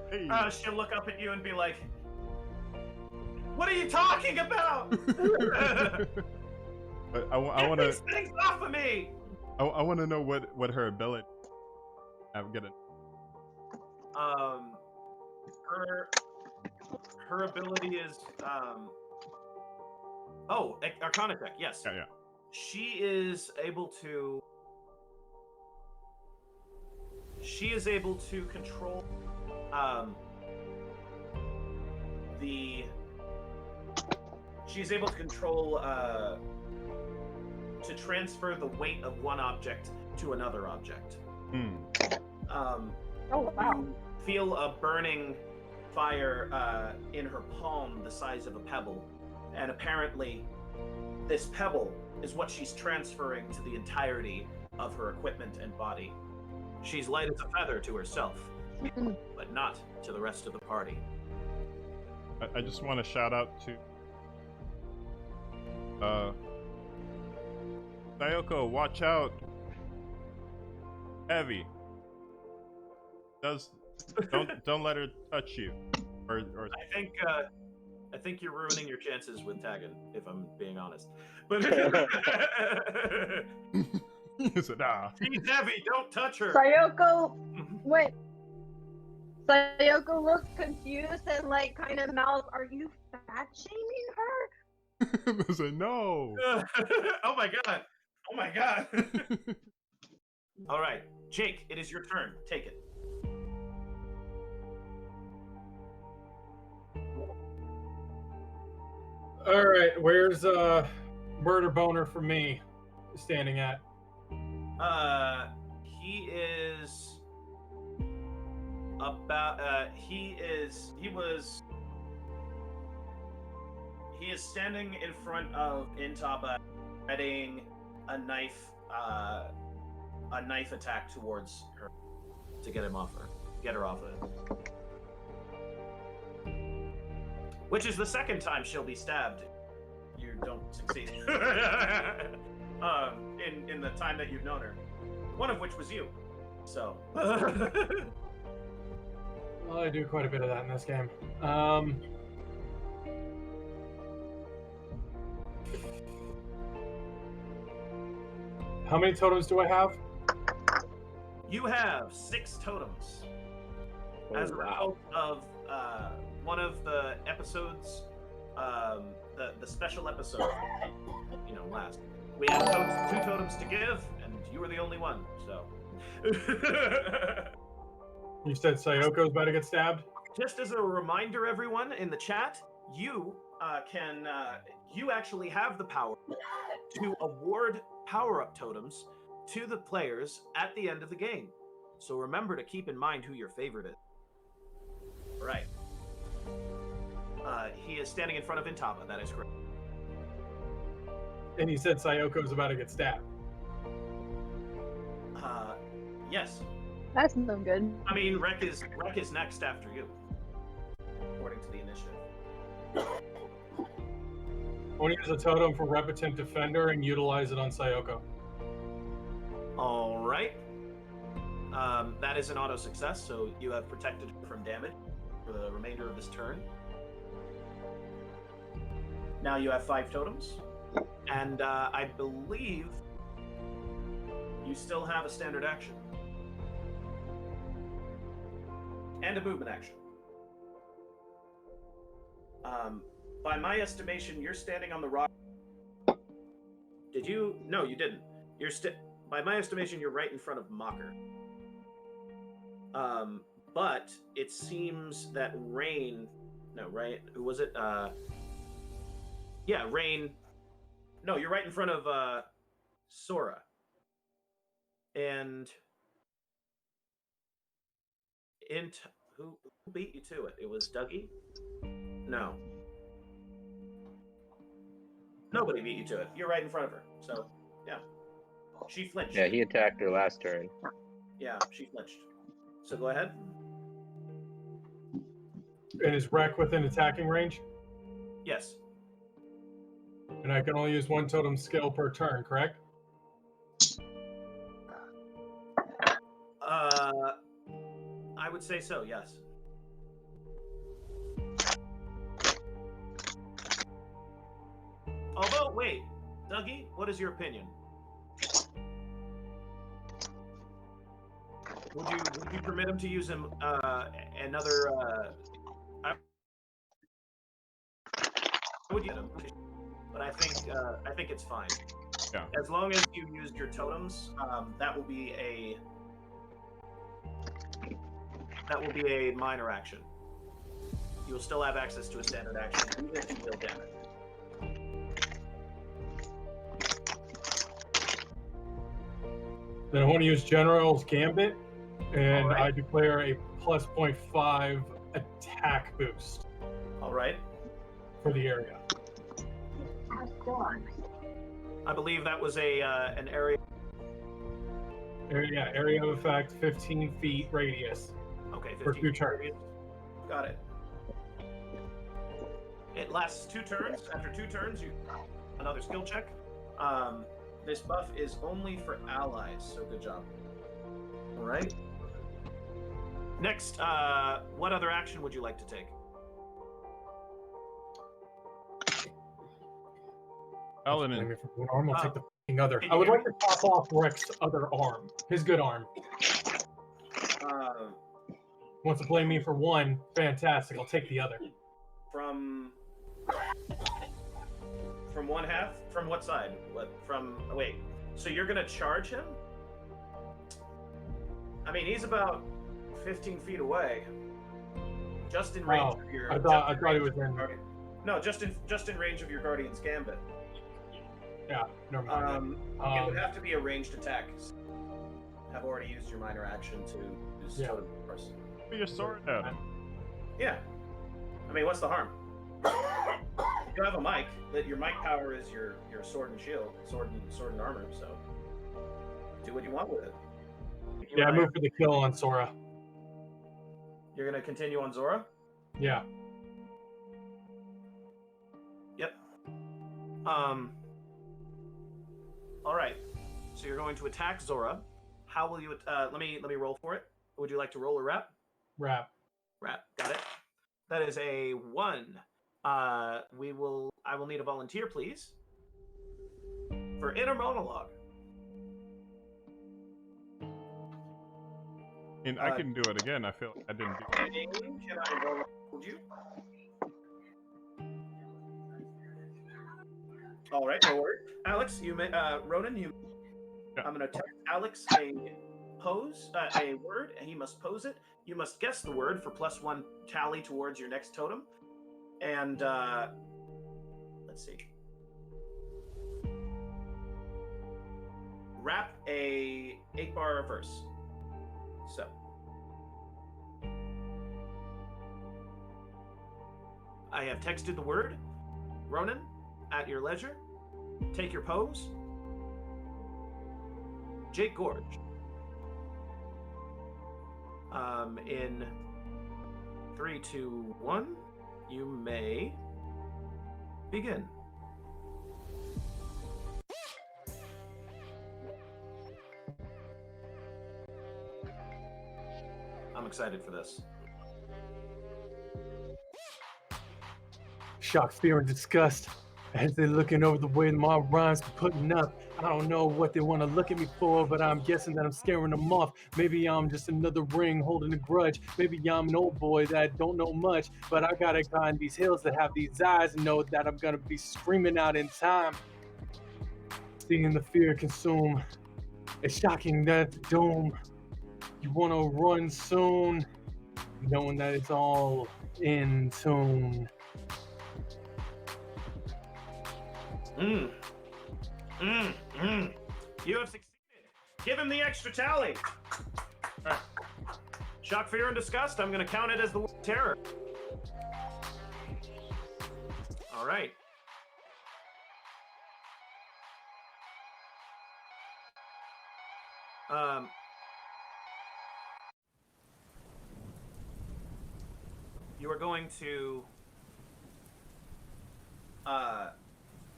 Speaker 2: hey.
Speaker 1: She'll look up at you and be like, "What are you talking about?
Speaker 2: But I want
Speaker 1: Get
Speaker 2: to.
Speaker 1: these things off of me!"
Speaker 2: I want to know what her ability. I'm gonna.
Speaker 1: Her ability is Arcana check. Yes.
Speaker 2: Yeah.
Speaker 1: She is able to control she's able to control to transfer the weight of one object to another object.
Speaker 6: Oh wow.
Speaker 1: You feel a burning fire in her palm the size of a pebble, and apparently this pebble is what she's transferring to the entirety of her equipment and body. She's light as a feather to herself, but not to the rest of the party.
Speaker 2: I just want to shout out to Sayoko, watch out. Heavy. Don't let her touch you. Or
Speaker 1: I think you're ruining your chances with Taggin, if I'm being honest. But
Speaker 2: he said, nah.
Speaker 1: she's heavy, don't touch her.
Speaker 6: Sayoko, wait. Sayoko looks confused and like kind of mouths, "Are you fat shaming her?"
Speaker 2: I said, no.
Speaker 1: Oh my god. Oh my god. All right, Jake, it is your turn. Take it.
Speaker 5: All right, where's Murder Boner for me standing at?
Speaker 1: He is about. He is standing in front of Intaba, readying a knife attack towards her to get her off of it. Which is the second time she'll be stabbed. You don't succeed. In the time that you've known her. One of which was you. So.
Speaker 5: Well, I do quite a bit of that in this game. How many totems do I have?
Speaker 1: You have 6 totems. As a result of one of the episodes, the special episode, last. We had 2 totems to give, and you were the only one, so.
Speaker 5: You said Sayoko's about to get stabbed?
Speaker 1: Just as a reminder, everyone in the chat, you you actually have the power to award power-up totems to the players at the end of the game. So remember to keep in mind who your favorite is. Right. He is standing in front of Intaba, that is correct.
Speaker 5: And he said Sayoko's about to get stabbed.
Speaker 1: Yes.
Speaker 6: That's no good.
Speaker 1: I mean, Rek is next after you, according to the initiative.
Speaker 5: I want to use a totem for Repetent Defender and utilize it on Sayoko.
Speaker 1: All right. That is an auto success, so you have protected from damage for the remainder of this turn. Now you have 5 totems, and I believe you still have a standard action and a movement action. By my estimation, you're standing on the rock. Did you? No, you didn't. By my estimation, you're right in front of Mocker. But it seems that Rain... No, right? Who was it? Yeah, Rain... No, you're right in front of Sora. And... Who beat you to it? It was Dougie? No. Nobody beat you to it. You're right in front of her. So, yeah. She flinched.
Speaker 3: Yeah, he attacked her last turn.
Speaker 1: Yeah, she flinched. So go ahead.
Speaker 5: And is Wreck within attacking range?
Speaker 1: Yes.
Speaker 5: And I can only use 1 totem skill per turn, correct?
Speaker 1: I would say so, yes. Although, wait, Dougie, what is your opinion? Would you permit him to use another? I would use him, but I think it's fine.
Speaker 2: Yeah.
Speaker 1: As long as you used your totems, that will be a minor action. You will still have access to a standard action, even if you deal damage.
Speaker 5: Then I want to use General's Gambit, and
Speaker 1: Alright.
Speaker 5: I declare a plus 0.5 attack boost
Speaker 1: All right.
Speaker 5: for the area.
Speaker 1: I believe that was a an area.
Speaker 5: Area of effect, 15 feet radius
Speaker 1: Okay, 15
Speaker 5: for 2 turns.
Speaker 1: Got it. It lasts 2 turns. After 2 turns, you another skill check. This buff is only for allies, so good job. All right. Next, what other action would you like to take?
Speaker 2: Elenin.
Speaker 5: Blame me for one arm, I'll take the fucking other.
Speaker 1: can
Speaker 5: I
Speaker 1: you
Speaker 5: would
Speaker 1: hear
Speaker 5: like to pop off Rex's other arm, his good arm. Wants to blame me for one, fantastic. I'll take the other.
Speaker 1: From one half? From what side? What? From wait. So you're gonna charge him? I mean, he's about 15 feet away. Just in range of your.
Speaker 5: I thought he was in.
Speaker 1: No, just in range of your Guardian's Gambit.
Speaker 5: Yeah, never mind.
Speaker 1: It would have to be a ranged attack. Have already used your minor action to use totem force.
Speaker 2: Put your sword out.
Speaker 1: Yeah. I mean, what's the harm? You have a mic. That your mic power is your sword and shield, sword and armor. So do what you want with it.
Speaker 5: Yeah, I moved for the kill on Sora.
Speaker 1: You're gonna continue on Zora?
Speaker 5: Yeah.
Speaker 1: Yep. All right. So you're going to attack Zora. How will you? Let me roll for it. Would you like to roll a rap?
Speaker 5: Rap.
Speaker 1: Rap. Got it. That is a 1. I will need a volunteer, please, for inner monologue.
Speaker 2: And I can do it again. I feel I didn't do it.
Speaker 1: Can I roll you? All right, no worries. Alex, you may, Ronan, you.
Speaker 2: Yeah.
Speaker 1: I'm going to text Alex a word, and he must pose it. You must guess the word for +1 tally towards your next totem. And let's see. Rap a 8-bar verse. So. I have texted the word. Ronan, at your leisure. Take your pose. Jake Gorge. In 3, 2, 1, you may begin. I'm excited for this.
Speaker 5: Shock, fear, and disgust as they're looking over the way my rhymes are putting up. I don't know what they want to look at me for, but I'm guessing that I'm scaring them off. Maybe I'm just another ring holding a grudge. Maybe I'm an old boy that don't know much, but I got a guy in these hills that have these eyes and know that I'm gonna be screaming out in time. Seeing the fear consume. It's shocking that the doom. You wanna run soon, knowing that it's all in tune.
Speaker 1: You have succeeded. Give him the extra tally. Right. Shock, fear, and disgust. I'm going to count it as the word terror. All right. You are going to.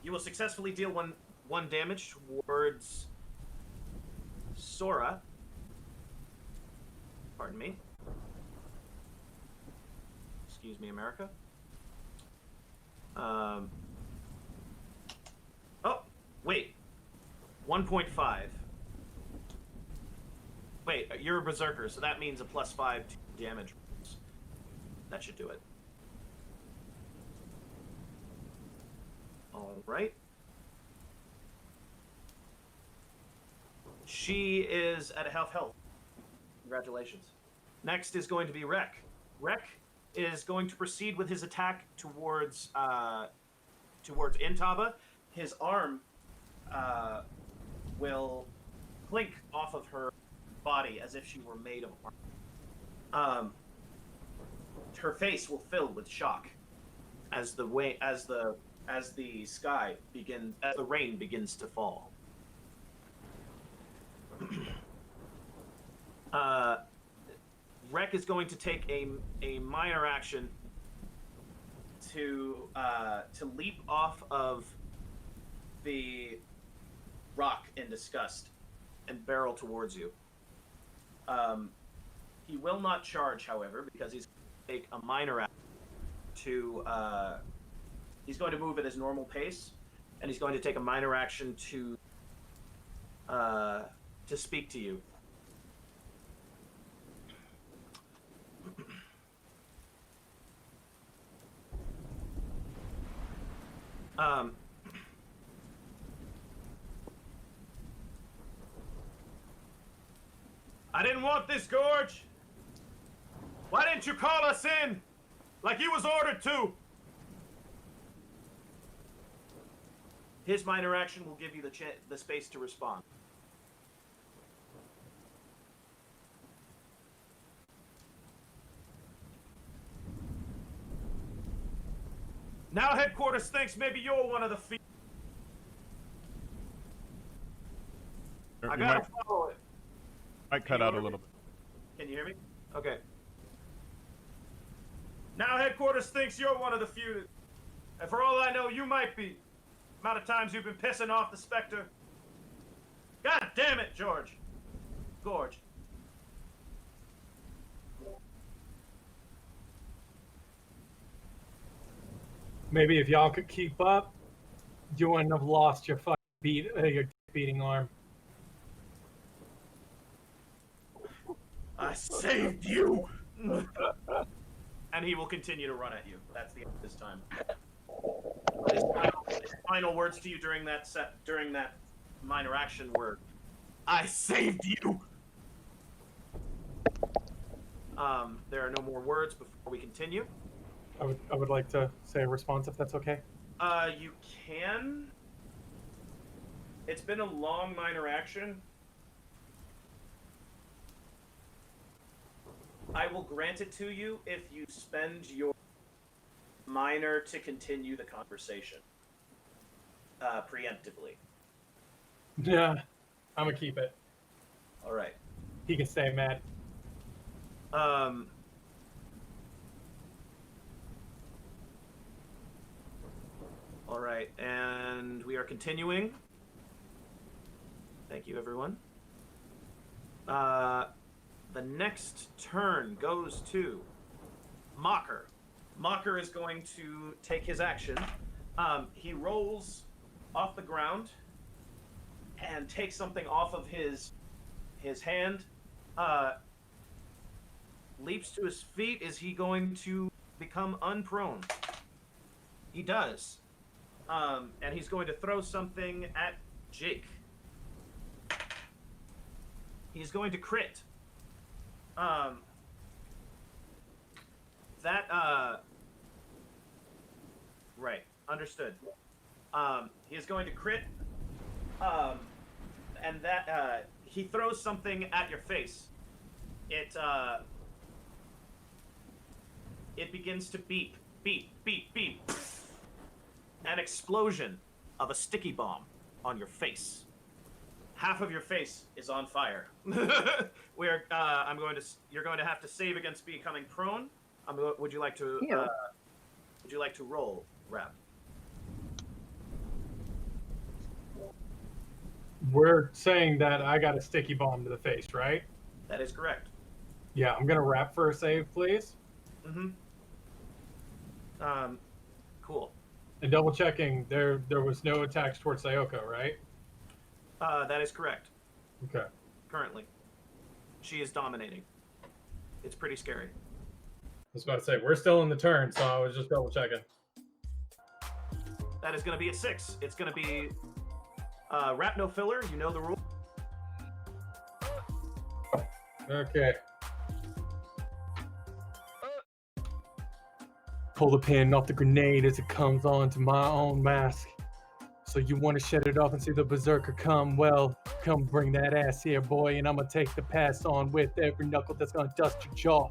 Speaker 1: You will successfully deal one damage towards Sora. Pardon me. Excuse me, America. Oh, wait. 1.5. Wait, you're a berserker, so that means a +5 damage. That should do it. All right. She is at a half health. Congratulations. Next is going to be Rek. Rek, is going to proceed with his attack towards Intaba. His arm will clink off of her body as if she were made of armor. Her face will fill with shock as the rain begins to fall. Rek is going to take a minor action to leap off of the rock in disgust and barrel towards you. He will not charge, however, because he's going to take a minor action to he's going to move at his normal pace, and he's going to take a minor action to speak to you. I didn't want this, Gorge. Why didn't you call us in like you was ordered to? His minor action will give you the space to respond. Now headquarters thinks maybe you're one of the few. I gotta follow it.
Speaker 2: Might cut out a little bit.
Speaker 1: Can you hear me? Okay. Now headquarters thinks you're one of the few. And for all I know, you might be. Amount of times you've been pissing off the Spectre. God damn it, Gorge.
Speaker 5: Maybe if y'all could keep up, you wouldn't have lost your your beating arm.
Speaker 1: I saved you! And he will continue to run at you. That's the end of his time. His final words to you during that minor action were, I saved you! There are no more words before we continue.
Speaker 5: I would like to say a response if that's okay.
Speaker 1: You can. It's been a long minor action. I will grant it to you if you spend your minor to continue the conversation. Preemptively.
Speaker 5: Yeah, I'm gonna keep it.
Speaker 1: All right.
Speaker 5: He can stay mad.
Speaker 1: All right, and we are continuing. Thank you, everyone. The next turn goes to Mocker. Mocker is going to take his action. He rolls off the ground and takes something off of his hand. Leaps to his feet. Is he going to become unprone? He does. And he's going to throw something at Jake. He's going to crit. Right, understood. He is going to crit. And that, he throws something at your face. It begins to beep, beep, beep, beep. An explosion of a sticky bomb on your face. Half of your face is on fire. You're going to have to save against becoming prone. Would you like to roll, Rap?
Speaker 5: We're saying that I got a sticky bomb to the face, right?
Speaker 1: That is correct.
Speaker 5: Yeah, I'm gonna Rap for a save, please.
Speaker 1: Mm-hmm. Cool.
Speaker 5: And double checking, there was no attacks towards Sayoko, right?
Speaker 1: That is correct.
Speaker 5: Okay.
Speaker 1: Currently. She is dominating. It's pretty scary.
Speaker 5: I was about to say, we're still in the turn, so I was just double checking.
Speaker 1: That is going to be a 6. It's going to be Rap no filler. You know the rule.
Speaker 5: Okay. pull the pin off the grenade as it comes onto my own mask. So you want to shut it off and see the berserker come? Well, come bring that ass here, boy, and I'm gonna take the pass on with every knuckle that's gonna dust your jaw.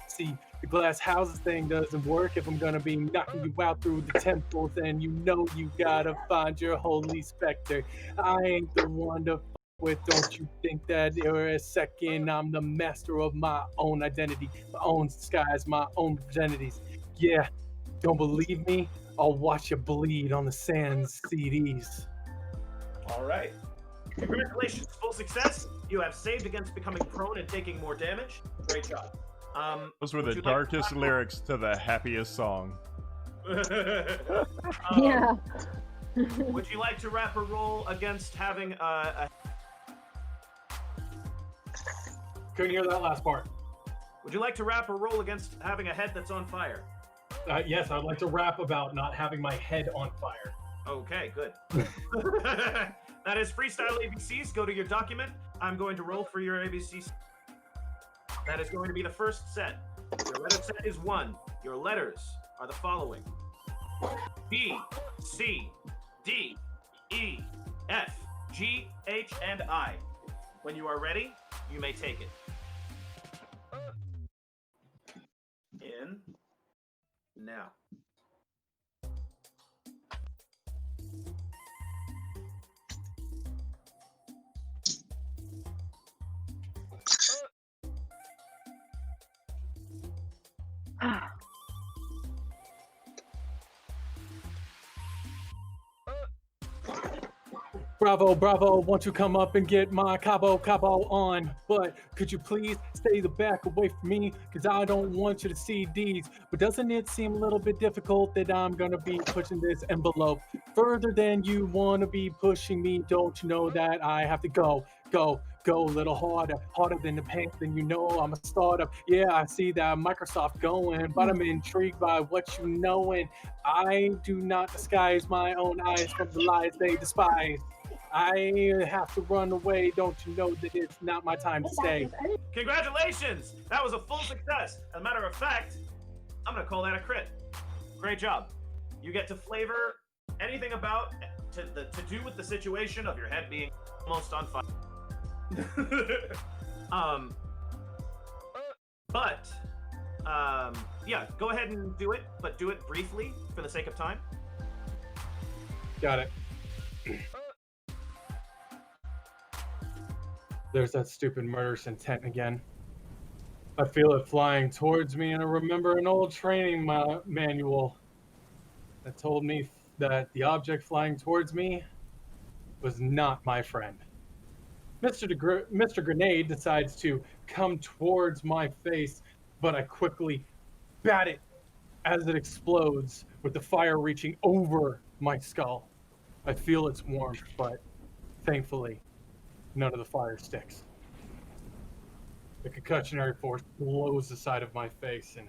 Speaker 5: See, the glass houses thing doesn't work if I'm gonna be knocking you out through the temples, and you know you gotta find your holy specter. I ain't the one to with. Don't you think that for a second I'm the master of my own identity, my own skies, my own identities. Yeah, don't believe me? I'll watch you bleed on the Sans CDs.
Speaker 1: All right. Congratulations, full success. You have saved against becoming prone and taking more damage. Great job.
Speaker 2: Those were
Speaker 1: would
Speaker 2: the
Speaker 1: you like to
Speaker 2: darkest
Speaker 1: wrap
Speaker 2: lyrics to the happiest song.
Speaker 4: Yeah.
Speaker 1: Would you like to wrap a roll against having a?
Speaker 5: Couldn't hear that last part.
Speaker 1: Would you like to wrap a roll against having a head that's on fire?
Speaker 5: Yes, I'd like to rap about not having my head on fire.
Speaker 1: Okay, good. That is freestyle ABCs. Go to your document. I'm going to roll for your ABCs. That is going to be the first set. Your letter set is 1. Your letters are the following: B, C, D, E, F, G, H, and I. When you are ready, you may take it. In. Now.
Speaker 5: Bravo, bravo, won't you come up and get my cabo on? But could you please stay the back away from me? Because I don't want you to see these. But doesn't it seem a little bit difficult that I'm going to be pushing this envelope further than you want to be pushing me? Don't you know that I have to go a little harder than the paint? Then you know I'm a startup. Yeah, I see that Microsoft going, but I'm intrigued by what you know, and I do not disguise my own eyes from the lies they despise. I have to run away. Don't you know that it's not my time to stay?
Speaker 1: Congratulations! That was a full success. As a matter of fact, I'm gonna call that a crit. Great job. You get to flavor anything about to do with the situation of your head being almost on fire. Yeah, go ahead and do it, but do it briefly for the sake of time.
Speaker 5: Got it. There's that stupid murderous intent again. I feel it flying towards me, and I remember an old training manual that told me that the object flying towards me was not my friend. Mr. Grenade decides to come towards my face, but I quickly bat it as it explodes, with the fire reaching over my skull. I feel its warmth, but thankfully, none of the fire sticks. The concussionary force blows the side of my face, and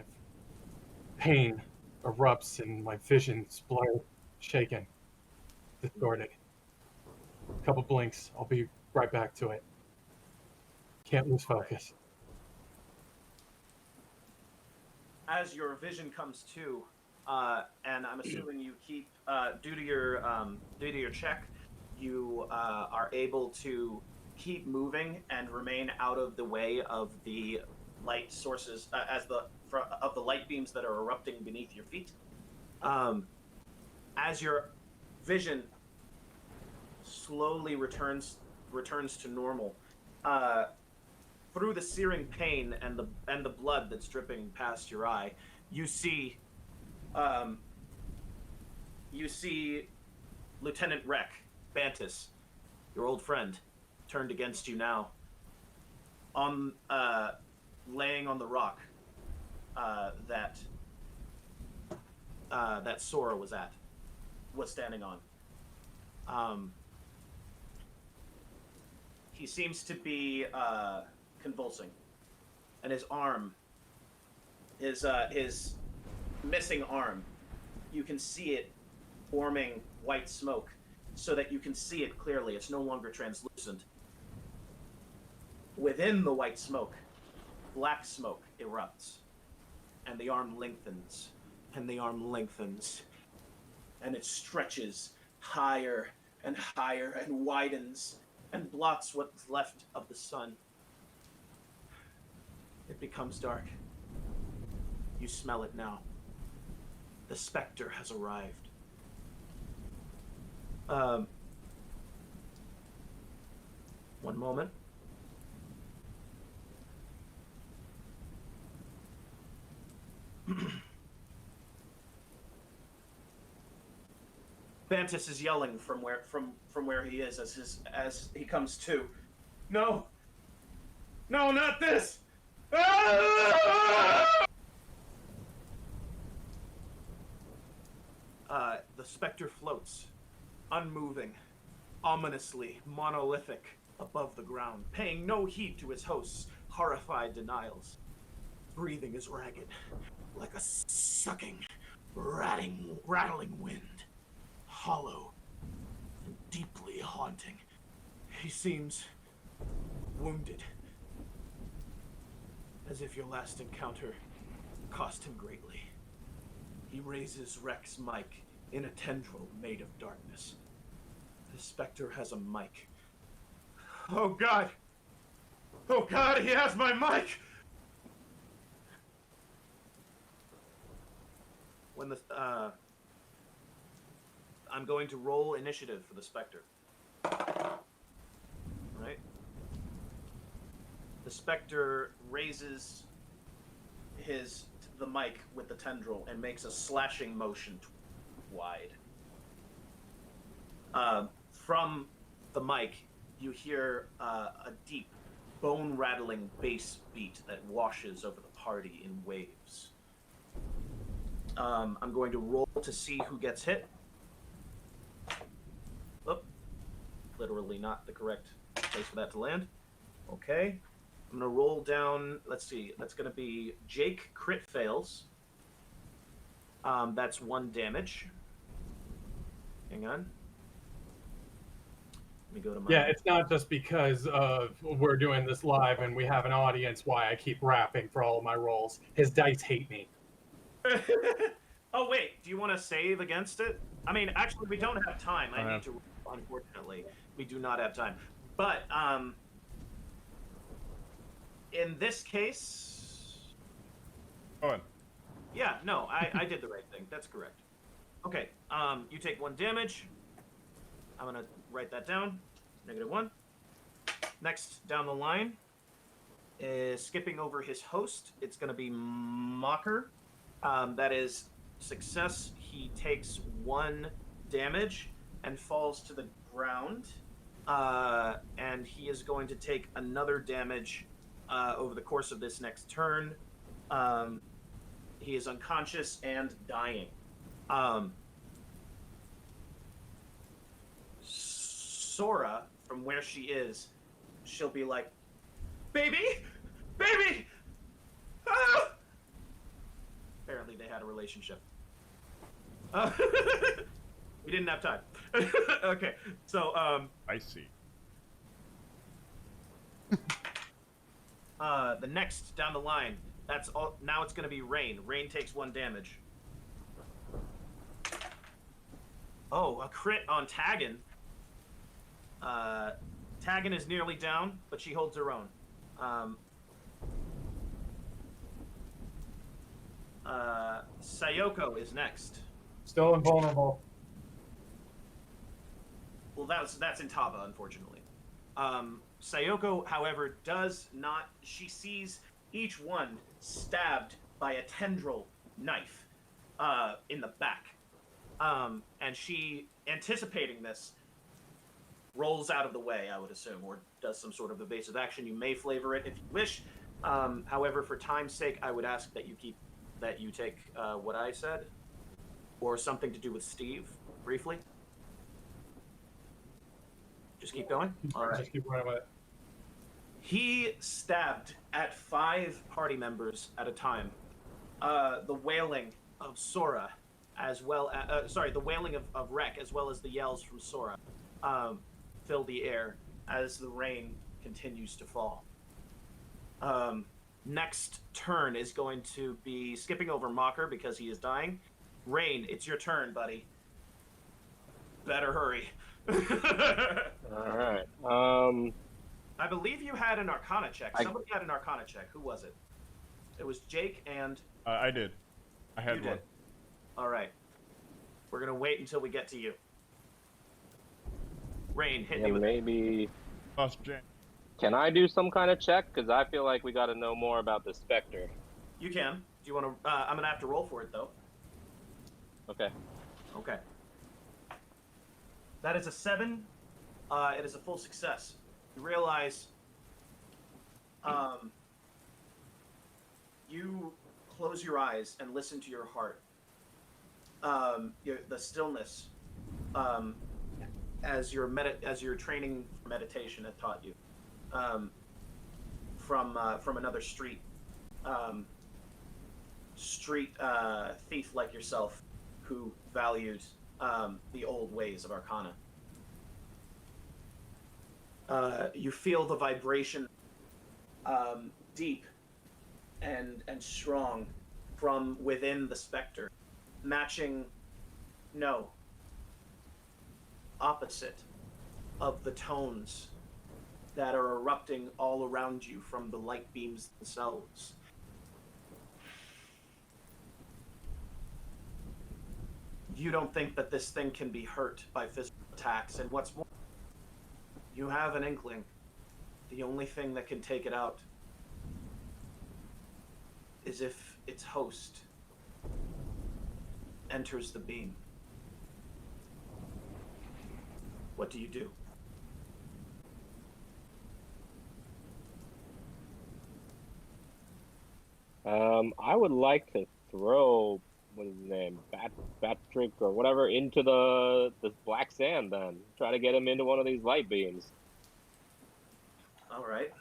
Speaker 5: pain erupts, and my vision's blurred, shaken, distorted. A couple blinks, I'll be right back to it. Can't lose focus.
Speaker 1: As your vision comes to, and I'm assuming you keep due to your check, you are able to keep moving and remain out of the way of the light sources of the light beams that are erupting beneath your feet. As your vision slowly returns to normal, through the searing pain and the blood that's dripping past your eye, you see Lieutenant Reck Bantis, your old friend, turned against you now, on laying on the rock that Sora was standing on. He seems to be convulsing, and his arm, his missing arm, you can see it forming white smoke, so that you can see it clearly. It's no longer translucent. Within the white smoke, black smoke erupts, and the arm lengthens and the arm lengthens, and it stretches higher and higher and widens and blots what's left of the sun. It becomes dark. You smell it now. The specter has arrived. One moment. Bantus is yelling from where he is as he comes to. No! No, not this! The specter floats, unmoving, ominously monolithic above the ground, paying no heed to his host's horrified denials. Breathing is ragged, like a sucking, rattling wind, hollow and deeply haunting. He seems wounded, as if your last encounter cost him greatly. He raises Rex's mic in a tendril made of darkness. The specter has a mic. Oh God! Oh God, he has my mic! When the, I'm going to roll initiative for the specter. Right? The specter raises the mic with the tendril and makes a slashing motion wide. From the mic, you hear a deep, bone-rattling bass beat that washes over the party in waves. I'm going to roll to see who gets hit. Oh, literally not the correct place for that to land. Okay. I'm going to roll down, let's see, that's going to be Jake crit fails. That's 1 damage. Hang on. Let me go to my...
Speaker 5: Yeah, it's not just because we're doing this live and we have an audience why I keep rapping for all of my rolls. His dice hate me.
Speaker 1: Oh, wait, do you want to save against it? I mean, actually, we don't have time. I need to, unfortunately. We do not have time. But, in this case...
Speaker 2: Go on.
Speaker 1: Yeah, no, I did the right thing. That's correct. Okay, you take 1 damage. I'm gonna write that down. -1. Next, down the line, is skipping over his host. It's gonna be Mocker. That is success. He takes 1 damage and falls to the ground. And he is going to take another damage over the course of this next turn. He is unconscious and dying. Sora, from where she is, she'll be like, "Baby! Baby! Ah!" Apparently they had a relationship. We didn't have time. Okay, so,
Speaker 2: I see.
Speaker 1: the next down the line, that's all. Now it's gonna be Rain. Rain takes 1 damage. Oh, a crit on Taggin. Taggin is nearly down, but she holds her own. Sayoko is next.
Speaker 5: Still invulnerable.
Speaker 1: Well, that's in Tava, unfortunately. Sayoko, however, does not. She sees each one stabbed by a tendril knife in the back. And she, anticipating this, rolls out of the way, I would assume, or does some sort of evasive action. You may flavor it if you wish. However, for time's sake, I would ask that you take what I said, or something to do with Steve, briefly. Just keep going? All right.
Speaker 5: Just keep running with it.
Speaker 1: He stabbed at 5 party members at a time. The wailing of Sora, as well as, the wailing of Rek, as well as the yells from Sora, fill the air as the rain continues to fall. next turn is going to be skipping over Mocker because he is dying. Rain, it's your turn, buddy. Better hurry.
Speaker 3: All right.
Speaker 1: I believe you had an Arcana check.
Speaker 3: I-
Speaker 1: Somebody had an Arcana check. Who was it? It was Jake and...
Speaker 2: I did. I had
Speaker 1: you
Speaker 2: one.
Speaker 1: did. All right. We're going to wait until we get to you. Rain, hit me
Speaker 3: Yeah,
Speaker 1: with
Speaker 3: maybe.
Speaker 2: Boss Jane.
Speaker 3: Can I do some kind of check? Because I feel like we got to know more about the Spectre.
Speaker 1: You can. Do you want to... I'm going to have to roll for it, though.
Speaker 3: Okay.
Speaker 1: Okay. That is a 7. It is a full success. You realize... you close your eyes and listen to your heart. The stillness, as your training for meditation had taught you, from another street thief like yourself, who valued the old ways of Arcana. You feel the vibration deep and strong from within the Spectre, matching, no, opposite of the tones that are erupting all around you from the light beams themselves. You don't think that this thing can be hurt by physical attacks, and what's more, you have an inkling. The only thing that can take it out is if its host enters the beam. What do you do?
Speaker 3: I would like to throw, what is his name, Patrick or whatever, into the black sand. Then try to get him into one of these light beams.
Speaker 1: All right.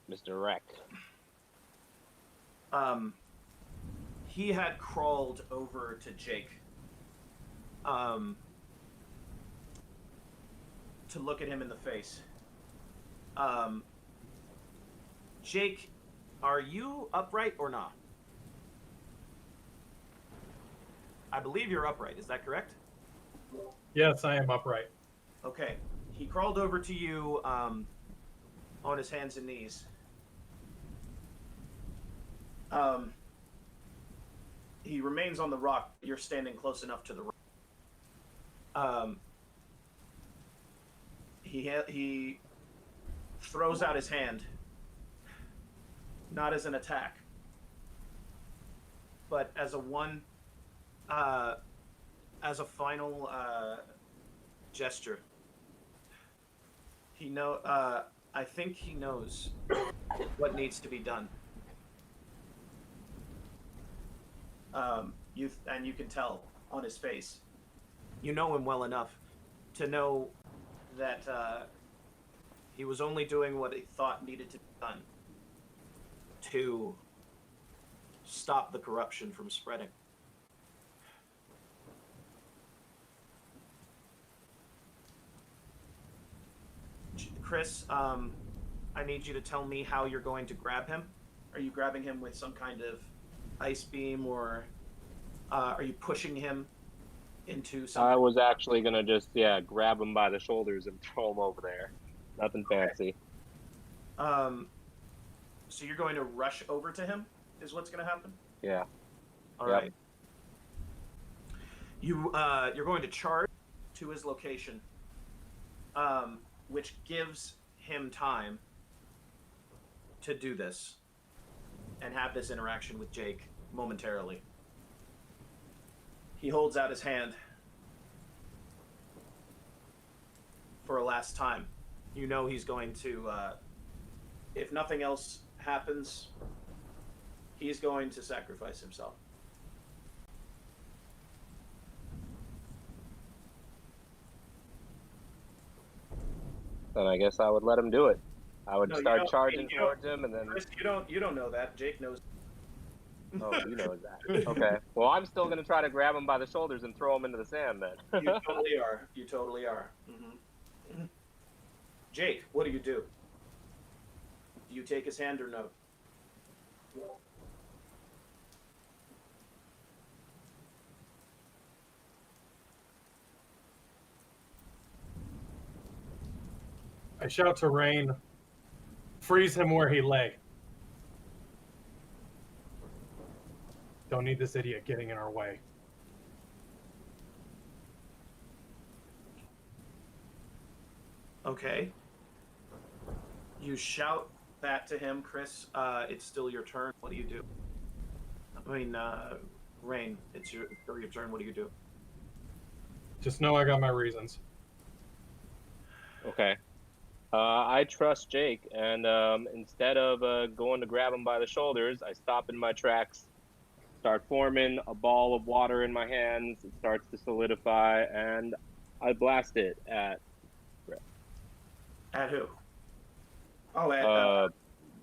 Speaker 3: Mr. Wreck.
Speaker 1: He had crawled over to Jake, to look at him in the face. Jake, are you upright or not? I believe you're upright. Is that correct?
Speaker 5: Yes, I am upright.
Speaker 1: Okay. He crawled over to you on his hands and knees. He remains on the rock. You're standing close enough to the rock. He throws out his hand, not as an attack, but as a final gesture. I think he knows what needs to be done. You can tell on his face. You know him well enough to know that he was only doing what he thought needed to be done to stop the corruption from spreading. Chris, I need you to tell me how you're going to grab him. Are you grabbing him with some kind of ice beam, or are you pushing him into something?
Speaker 3: I was actually gonna just grab him by the shoulders and throw him over there. Nothing fancy.
Speaker 1: So you're going to rush over to him, is what's going to happen?
Speaker 3: Yeah.
Speaker 1: All
Speaker 3: Yep.
Speaker 1: right. You're going to charge to his location, which gives him time to do this and have this interaction with Jake momentarily. He holds out his hand for a last time. You know he's going to, if nothing else happens, he's going to sacrifice himself.
Speaker 3: Then I guess I would let him do it. I would
Speaker 1: No, you
Speaker 3: start
Speaker 1: don't-
Speaker 3: charging
Speaker 1: you don't-
Speaker 3: towards him, and then.
Speaker 1: Chris, you don't know that. Jake knows.
Speaker 3: Oh, you know that. Okay. Well, I'm still gonna try to grab him by the shoulders and throw him into the sand then.
Speaker 1: You totally are. You totally are. Mm-hmm. Jake, what do? Do you take his hand or no?
Speaker 5: I shout to Rain, freeze him where he lay. Don't need this idiot getting in our way.
Speaker 1: Okay. You shout that to him, Chris. It's still your turn. What do you do? I mean, Rain, it's still your turn. What do you do?
Speaker 5: Just know I got my reasons.
Speaker 3: Okay. I trust Jake, and instead of going to grab him by the shoulders, I stop in my tracks, start forming a ball of water in my hands. It starts to solidify, and I blast it at.
Speaker 1: At who? Oh, at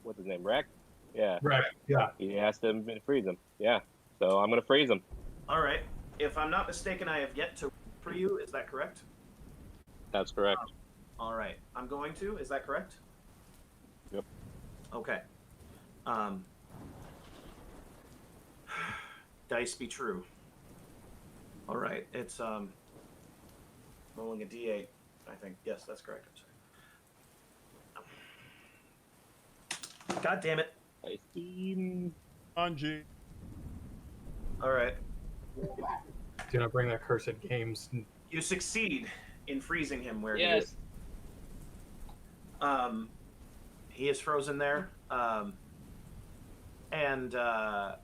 Speaker 3: What's his name? Rex? Yeah.
Speaker 5: Right, yeah.
Speaker 3: He asked him to freeze him. Yeah. So I'm gonna freeze him.
Speaker 1: all right. If I'm not mistaken, I have yet to for you. Is that correct?
Speaker 3: That's correct.
Speaker 1: All right. I'm going to. Is that correct?
Speaker 3: Yep.
Speaker 1: Okay. Dice be true. All right. It's rolling a d8. I think. Yes, that's correct. I'm sorry. God damn it.
Speaker 3: I steam.
Speaker 2: Anji.
Speaker 1: All right.
Speaker 5: Do not bring that cursed games.
Speaker 1: You succeed in freezing him where
Speaker 3: Yes.
Speaker 1: he is frozen there. And I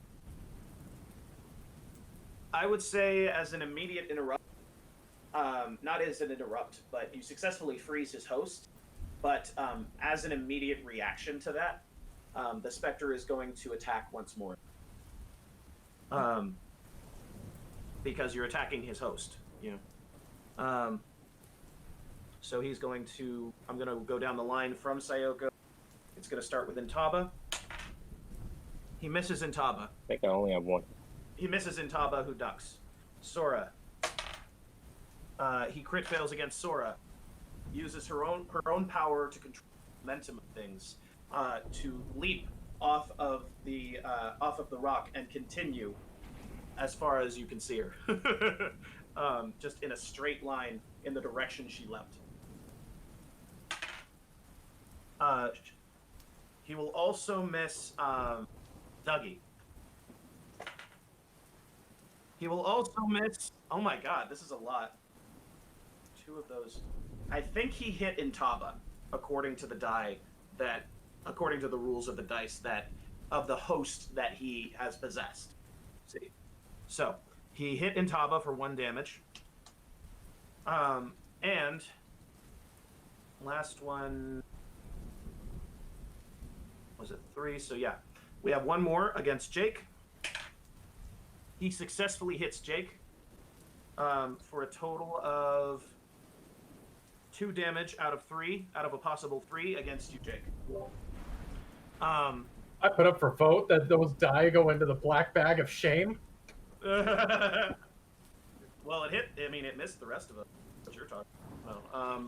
Speaker 1: would say as an immediate interrupt, not as an interrupt, but you successfully freeze his host. But as an immediate reaction to that, the Spectre is going to attack once more. Because you're attacking his host, you know. So he's going to, I'm going to go down the line from Sayoko. It's going to start with Intaba. He misses Intaba.
Speaker 3: I think I only have one.
Speaker 1: He misses Intaba, who ducks. Sora. He crit fails against Sora. Uses her own power to control the momentum of things, to leap off of the rock and continue as far as you can see her. Just in a straight line in the direction she leapt. He will also miss Dougie. He will also miss. Oh my god, this is a lot. Two of those. I think he hit Intaba, according to the die that, according to the rules of the dice that, of the host that he has possessed. See, so he hit Intaba for 1 damage. And last one was it 3? So yeah, we have one more against Jake. He successfully hits Jake for a total of 2 damage out of 3, out of a possible 3 against you, Jake.
Speaker 5: I put up for vote that those die go into the black bag of shame.
Speaker 1: Well, it hit. I mean, it missed the rest of it. What you're talking about.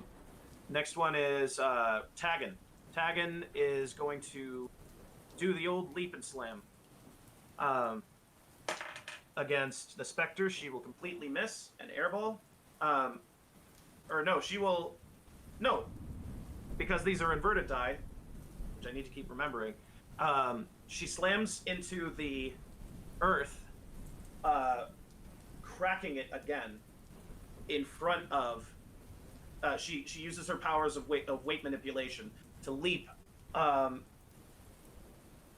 Speaker 1: Next one is Taggin. Taggin is going to do the old leap and slam. Against the Spectre, she will completely miss an airball. Or no, she will... No, because these are inverted die, which I need to keep remembering. She slams into the earth, cracking it again in front of... she uses her powers of weight manipulation to leap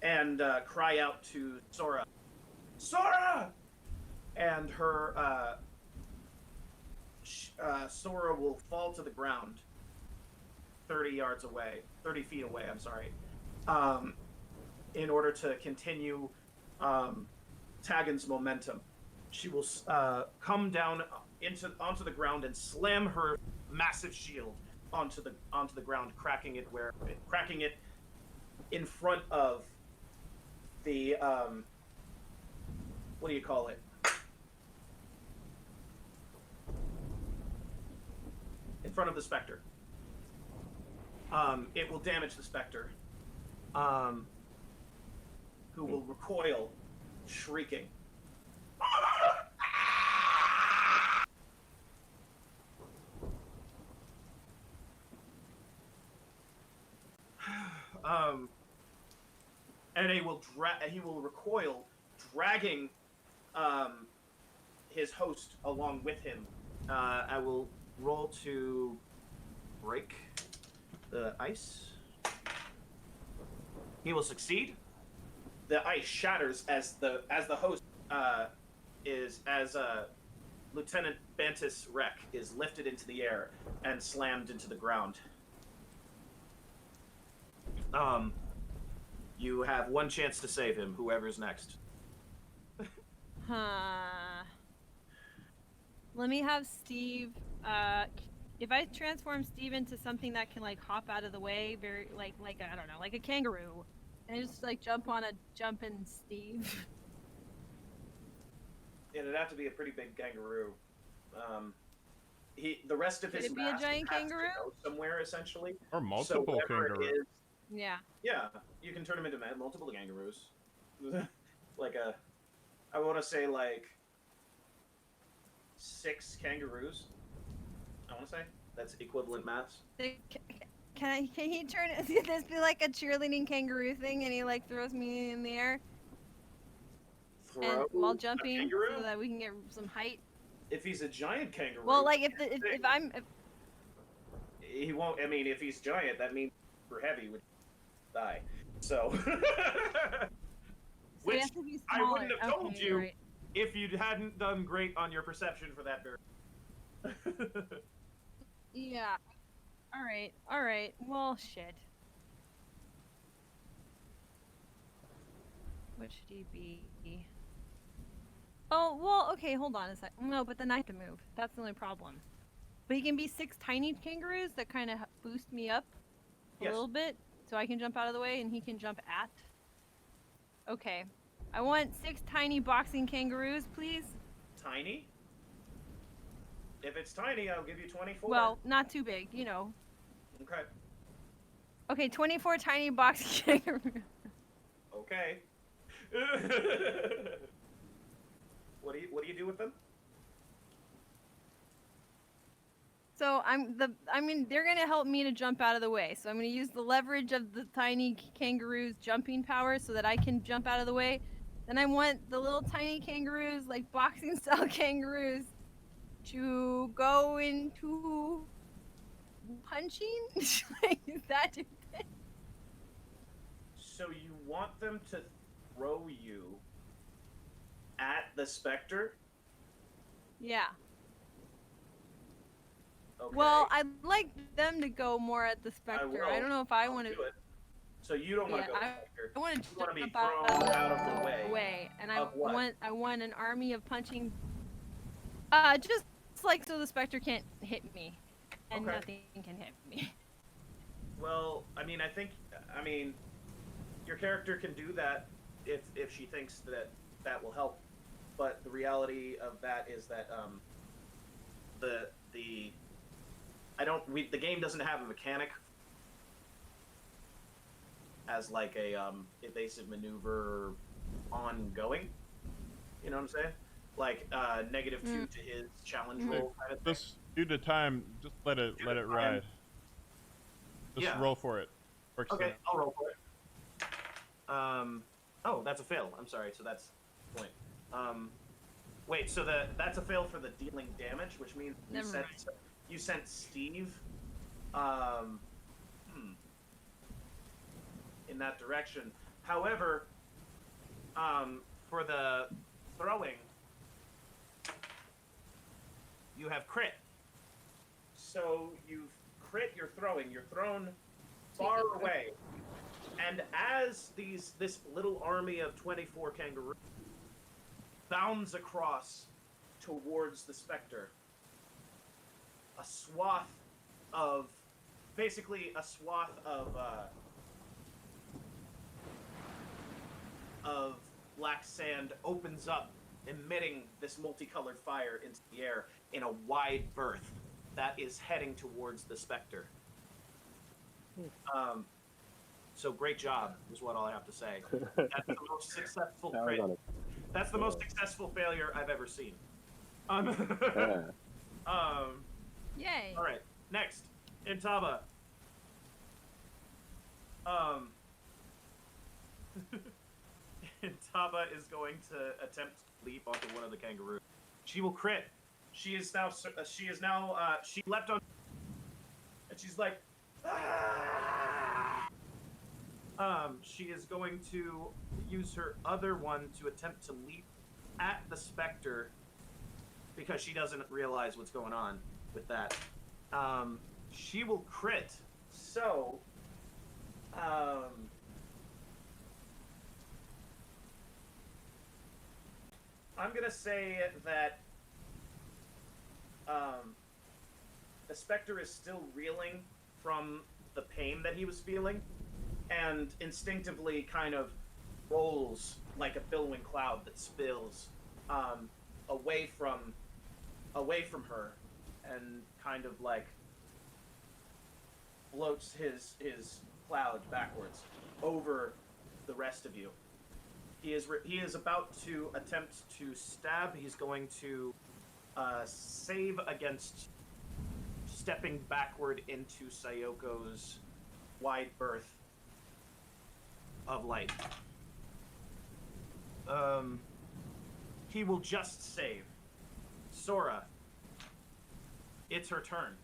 Speaker 1: and cry out to Sora. Sora! And her... Sora will fall to the ground 30 feet away, I'm sorry, in order to continue Taggin's momentum. She will come down onto the ground and slam her massive shield onto the ground, cracking it in front of the what do you call it? In front of the Spectre. It will damage the Spectre, who who will recoil, shrieking. And he will recoil, dragging his host along with him. I will roll to break the ice. He will succeed. The ice shatters as the host Lieutenant Bantis Wreck is lifted into the air and slammed into the ground. You have one chance to save him, whoever's next.
Speaker 4: Let me have Steve, if I transform Steve into something that can, like, hop out of the way, very, like I don't know, like a kangaroo, and I just, like, jump on a jumping Steve.
Speaker 1: It'd have to be a pretty big kangaroo. The rest of his
Speaker 4: Could it be a
Speaker 1: mask
Speaker 4: giant
Speaker 1: has
Speaker 4: kangaroo?
Speaker 1: to go somewhere, essentially.
Speaker 2: Or multiple
Speaker 1: So whatever it
Speaker 2: kangaroos.
Speaker 1: is,
Speaker 4: Yeah.
Speaker 1: yeah, you can turn them into multiple kangaroos. Like I want to say like 6 kangaroos. I want to say that's equivalent mass.
Speaker 4: Can he turn this be like a cheerleading kangaroo thing, and he, like, throws me in the air and
Speaker 1: Throw
Speaker 4: while
Speaker 1: a
Speaker 4: jumping
Speaker 1: kangaroo?
Speaker 4: so that we can get some height?
Speaker 1: If he's a giant kangaroo.
Speaker 4: Well, like, if I'm
Speaker 1: he won't. I mean, if he's giant, that means super heavy would die. So,
Speaker 4: we
Speaker 1: which
Speaker 4: have to be
Speaker 1: I
Speaker 4: smaller.
Speaker 1: wouldn't have told
Speaker 4: Okay,
Speaker 1: you
Speaker 4: right.
Speaker 1: if you hadn't done great on your perception for that very.
Speaker 4: Yeah. All right. Well, shit. What should he be? Oh, well, okay, hold on a sec. No, but then I have to move. That's the only problem. But he can be 6 tiny kangaroos that kind of boost me up a
Speaker 1: Yes.
Speaker 4: little bit, so I can jump out of the way and he can jump at. Okay. I want 6 tiny boxing kangaroos, please.
Speaker 1: Tiny? If it's tiny, I'll give you 24.
Speaker 4: Well, not too big, you know.
Speaker 1: Okay.
Speaker 4: Okay, 24 tiny boxing kangaroos.
Speaker 1: Okay. What do you do with them?
Speaker 4: So they're gonna help me to jump out of the way. So I'm gonna use the leverage of the tiny kangaroos' jumping power so that I can jump out of the way. Then I want the little tiny kangaroos, like boxing style kangaroos, to go into punching. Like, is that it?
Speaker 1: So you want them to throw you at the specter?
Speaker 4: Yeah.
Speaker 1: Okay.
Speaker 4: Well, I'd like them to go more at the specter.
Speaker 1: will.
Speaker 4: I don't know if I
Speaker 1: I'll
Speaker 4: want to.
Speaker 1: do it. So you don't want to go
Speaker 4: I
Speaker 1: specter.
Speaker 4: want to
Speaker 1: You wanna be
Speaker 4: jump
Speaker 1: thrown out of the way.
Speaker 4: And
Speaker 1: Of what?
Speaker 4: I want an army of punching. Just like so the specter can't hit me, and
Speaker 1: Okay.
Speaker 4: nothing can hit me.
Speaker 1: Well, I mean, your character can do that if she thinks that will help. But the reality of that is that the game doesn't have a mechanic as like a evasive maneuver ongoing. You know what I'm saying? Like -2 to his challenge roll kind of thing.
Speaker 2: Just due to time, just let it ride. Just
Speaker 1: Yeah.
Speaker 2: roll for it. Works
Speaker 1: Okay,
Speaker 2: out.
Speaker 1: I'll roll for it. Oh, that's a fail. I'm sorry. So that's the point. Wait. So that's a fail for the dealing damage, which means you sent Steve, in that direction. However, for the throwing, you have crit. So you've crit your throwing. You're thrown far away. And as this little army of 24 kangaroos bounds across towards the specter, a swath of black sand opens up, emitting this multicolored fire into the air in a wide berth that is heading towards the specter. So great job is what all I have to say. That's the most successful
Speaker 3: That was
Speaker 1: crit.
Speaker 3: on
Speaker 1: That's the most successful failure I've ever seen.
Speaker 3: Yeah.
Speaker 4: Yay.
Speaker 1: All right, next, Intaba. Intaba is going to attempt to leap onto one of the kangaroos. She will crit. She leapt on, and she's like, ah! She is going to use her other one to attempt to leap at the specter because she doesn't realize what's going on with that. She will crit. So, I'm gonna say that the specter is still reeling from the pain that he was feeling, and instinctively kind of rolls like a billowing cloud that spills away from her, and kind of like floats his cloud backwards over the rest of you. He is about to attempt to stab. He's going to save against stepping backward into Sayoko's wide berth of light. He will just save. Sora, it's her turn.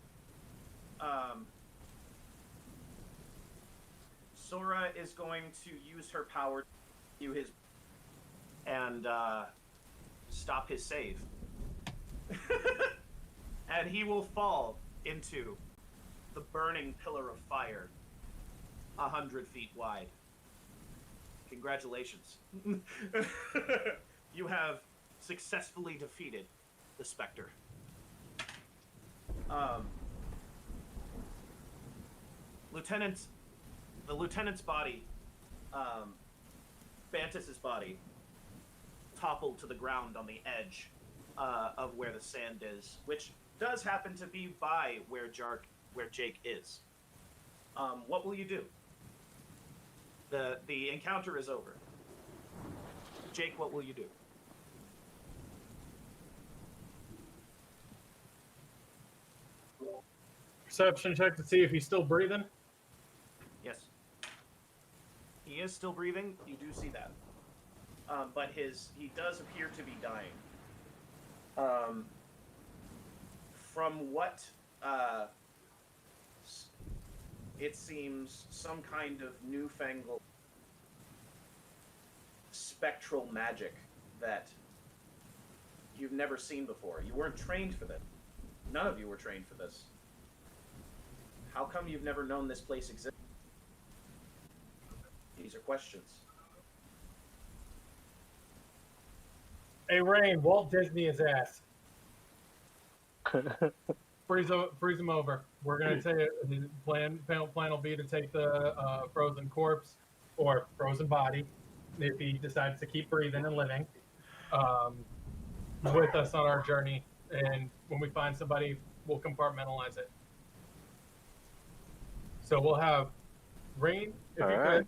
Speaker 1: Sora is going to use her power to his and stop his save. And he will fall into the burning pillar of fire 100 feet wide. Congratulations. You have successfully defeated the Spectre. The lieutenant's body, Bantus's body, toppled to the ground on the edge of where the sand is, which does happen to be by where Jake is. What will you do? The encounter is over. Jake, what will you do?
Speaker 5: Perception check to see if he's still breathing.
Speaker 1: Yes. He is still breathing. You do see that. But he does appear to be dying. From what it seems, some kind of newfangled spectral magic that you've never seen before. You weren't trained for this. None of you were trained for this. How come you've never known this place exists? These are questions.
Speaker 5: Hey, Rain, Walt Disney his ass. Freeze him over. We're gonna take the plan will be to take the frozen corpse or frozen body, if he decides to keep breathing and living, with us on our journey. And when we find somebody, we'll compartmentalize it. So we'll have Rain, if you could,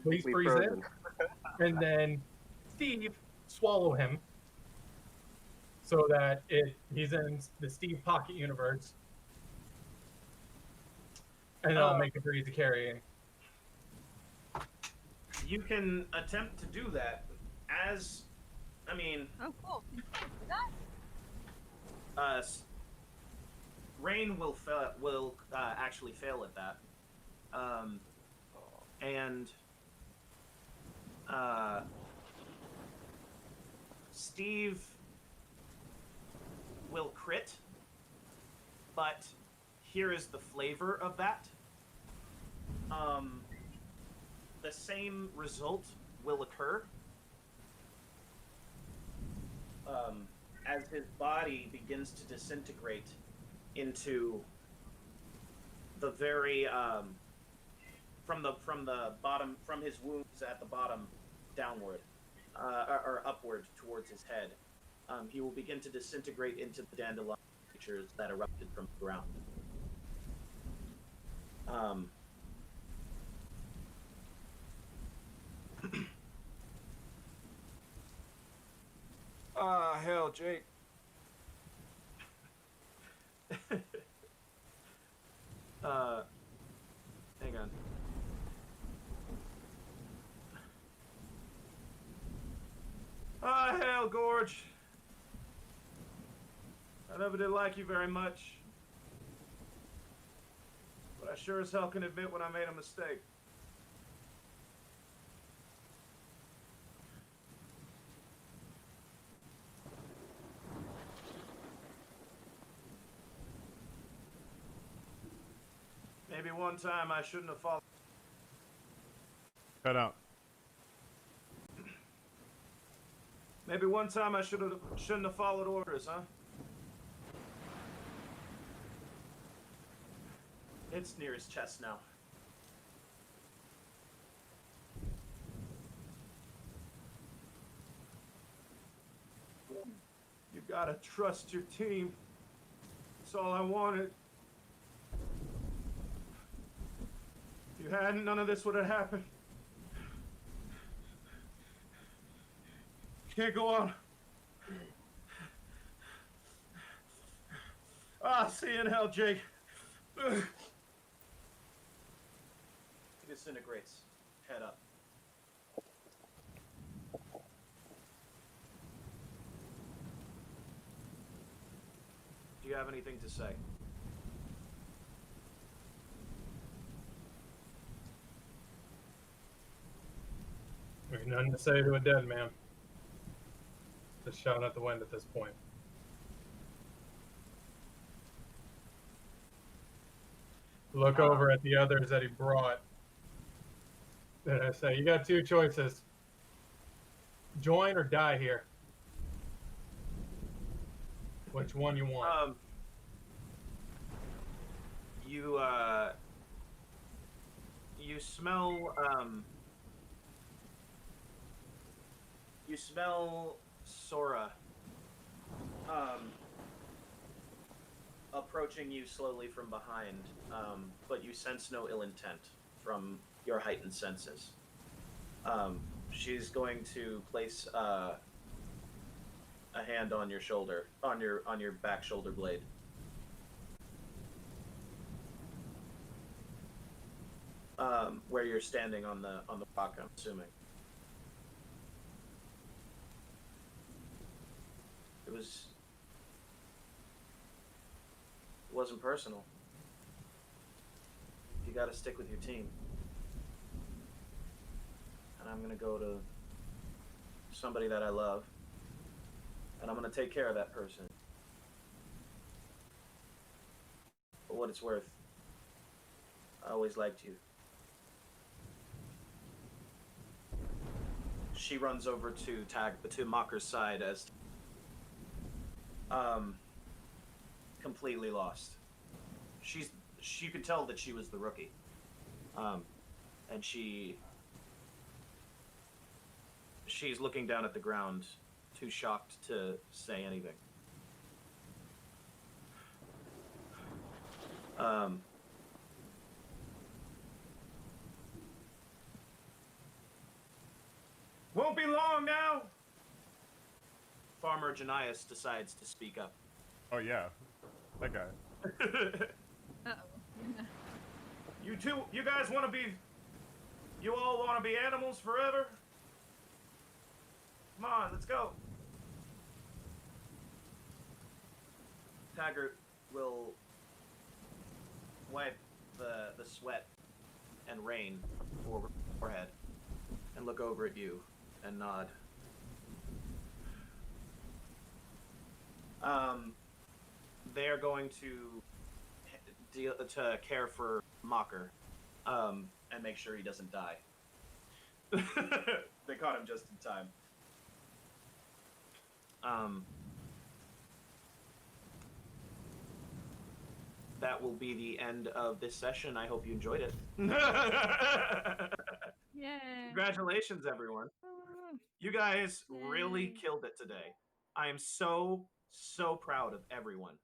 Speaker 5: please freeze
Speaker 3: frozen.
Speaker 5: it, and then Steve, swallow him, so that he's in the Steve Pocket universe, and then I'll make it for you to carry.
Speaker 1: You can attempt to do that as, I mean...
Speaker 4: Oh, cool.
Speaker 1: Rain will actually fail at that. Steve will crit, but here is the flavor of that. The same result will occur as his body begins to disintegrate into the very from the bottom, from his wounds at the bottom downward or upward towards his head. He will begin to disintegrate into the dandelion creatures that erupted from the ground.
Speaker 7: Ah, hell, Jake.
Speaker 1: Hang on. Ah, hell, Gorge. I never did like you very much. But I sure as hell can admit when I made a mistake. Maybe one time I shouldn't have followed.
Speaker 2: Cut out.
Speaker 1: Maybe one time I shouldn't have followed orders, huh? It's near his chest now. You gotta trust your team. That's all I wanted. If you hadn't, none of this would have happened. Can't go on. Ah, see you in hell, Jake. It disintegrates. Head up. Do you have anything to say?
Speaker 5: There's nothing to say to a dead man. Just shouting at the wind at this point. Look over at the others that he brought. And I say, you got two choices. Join or die here. Which one you want?
Speaker 1: You smell, you smell Sora, approaching you slowly from behind, but you sense no ill intent from your heightened senses. She's going to place a hand on your shoulder, on your back shoulder blade. Where you're standing on the rock, I'm assuming. It wasn't personal. You gotta stick with your team. And I'm gonna go to somebody that I love, and I'm gonna take care of that person. For what it's worth, I always liked you. She runs over to Mocker's side as completely lost. You could tell that she was the rookie. And she's looking down at the ground, too shocked to say anything. Won't be long now. Farmer Janias decides to speak up.
Speaker 2: Oh yeah, that guy.
Speaker 4: Uh-oh.
Speaker 1: You guys want to be, you all want to be animals forever? Come on, let's go. Taggart will wipe the sweat and rain over her forehead and look over at you and nod. They are going to care for Mocker, and make sure he doesn't die. They caught him just in time. That will be the end of this session. I hope you enjoyed it.
Speaker 4: Yeah.
Speaker 1: Congratulations, everyone. You guys really killed it today. I am so proud of everyone.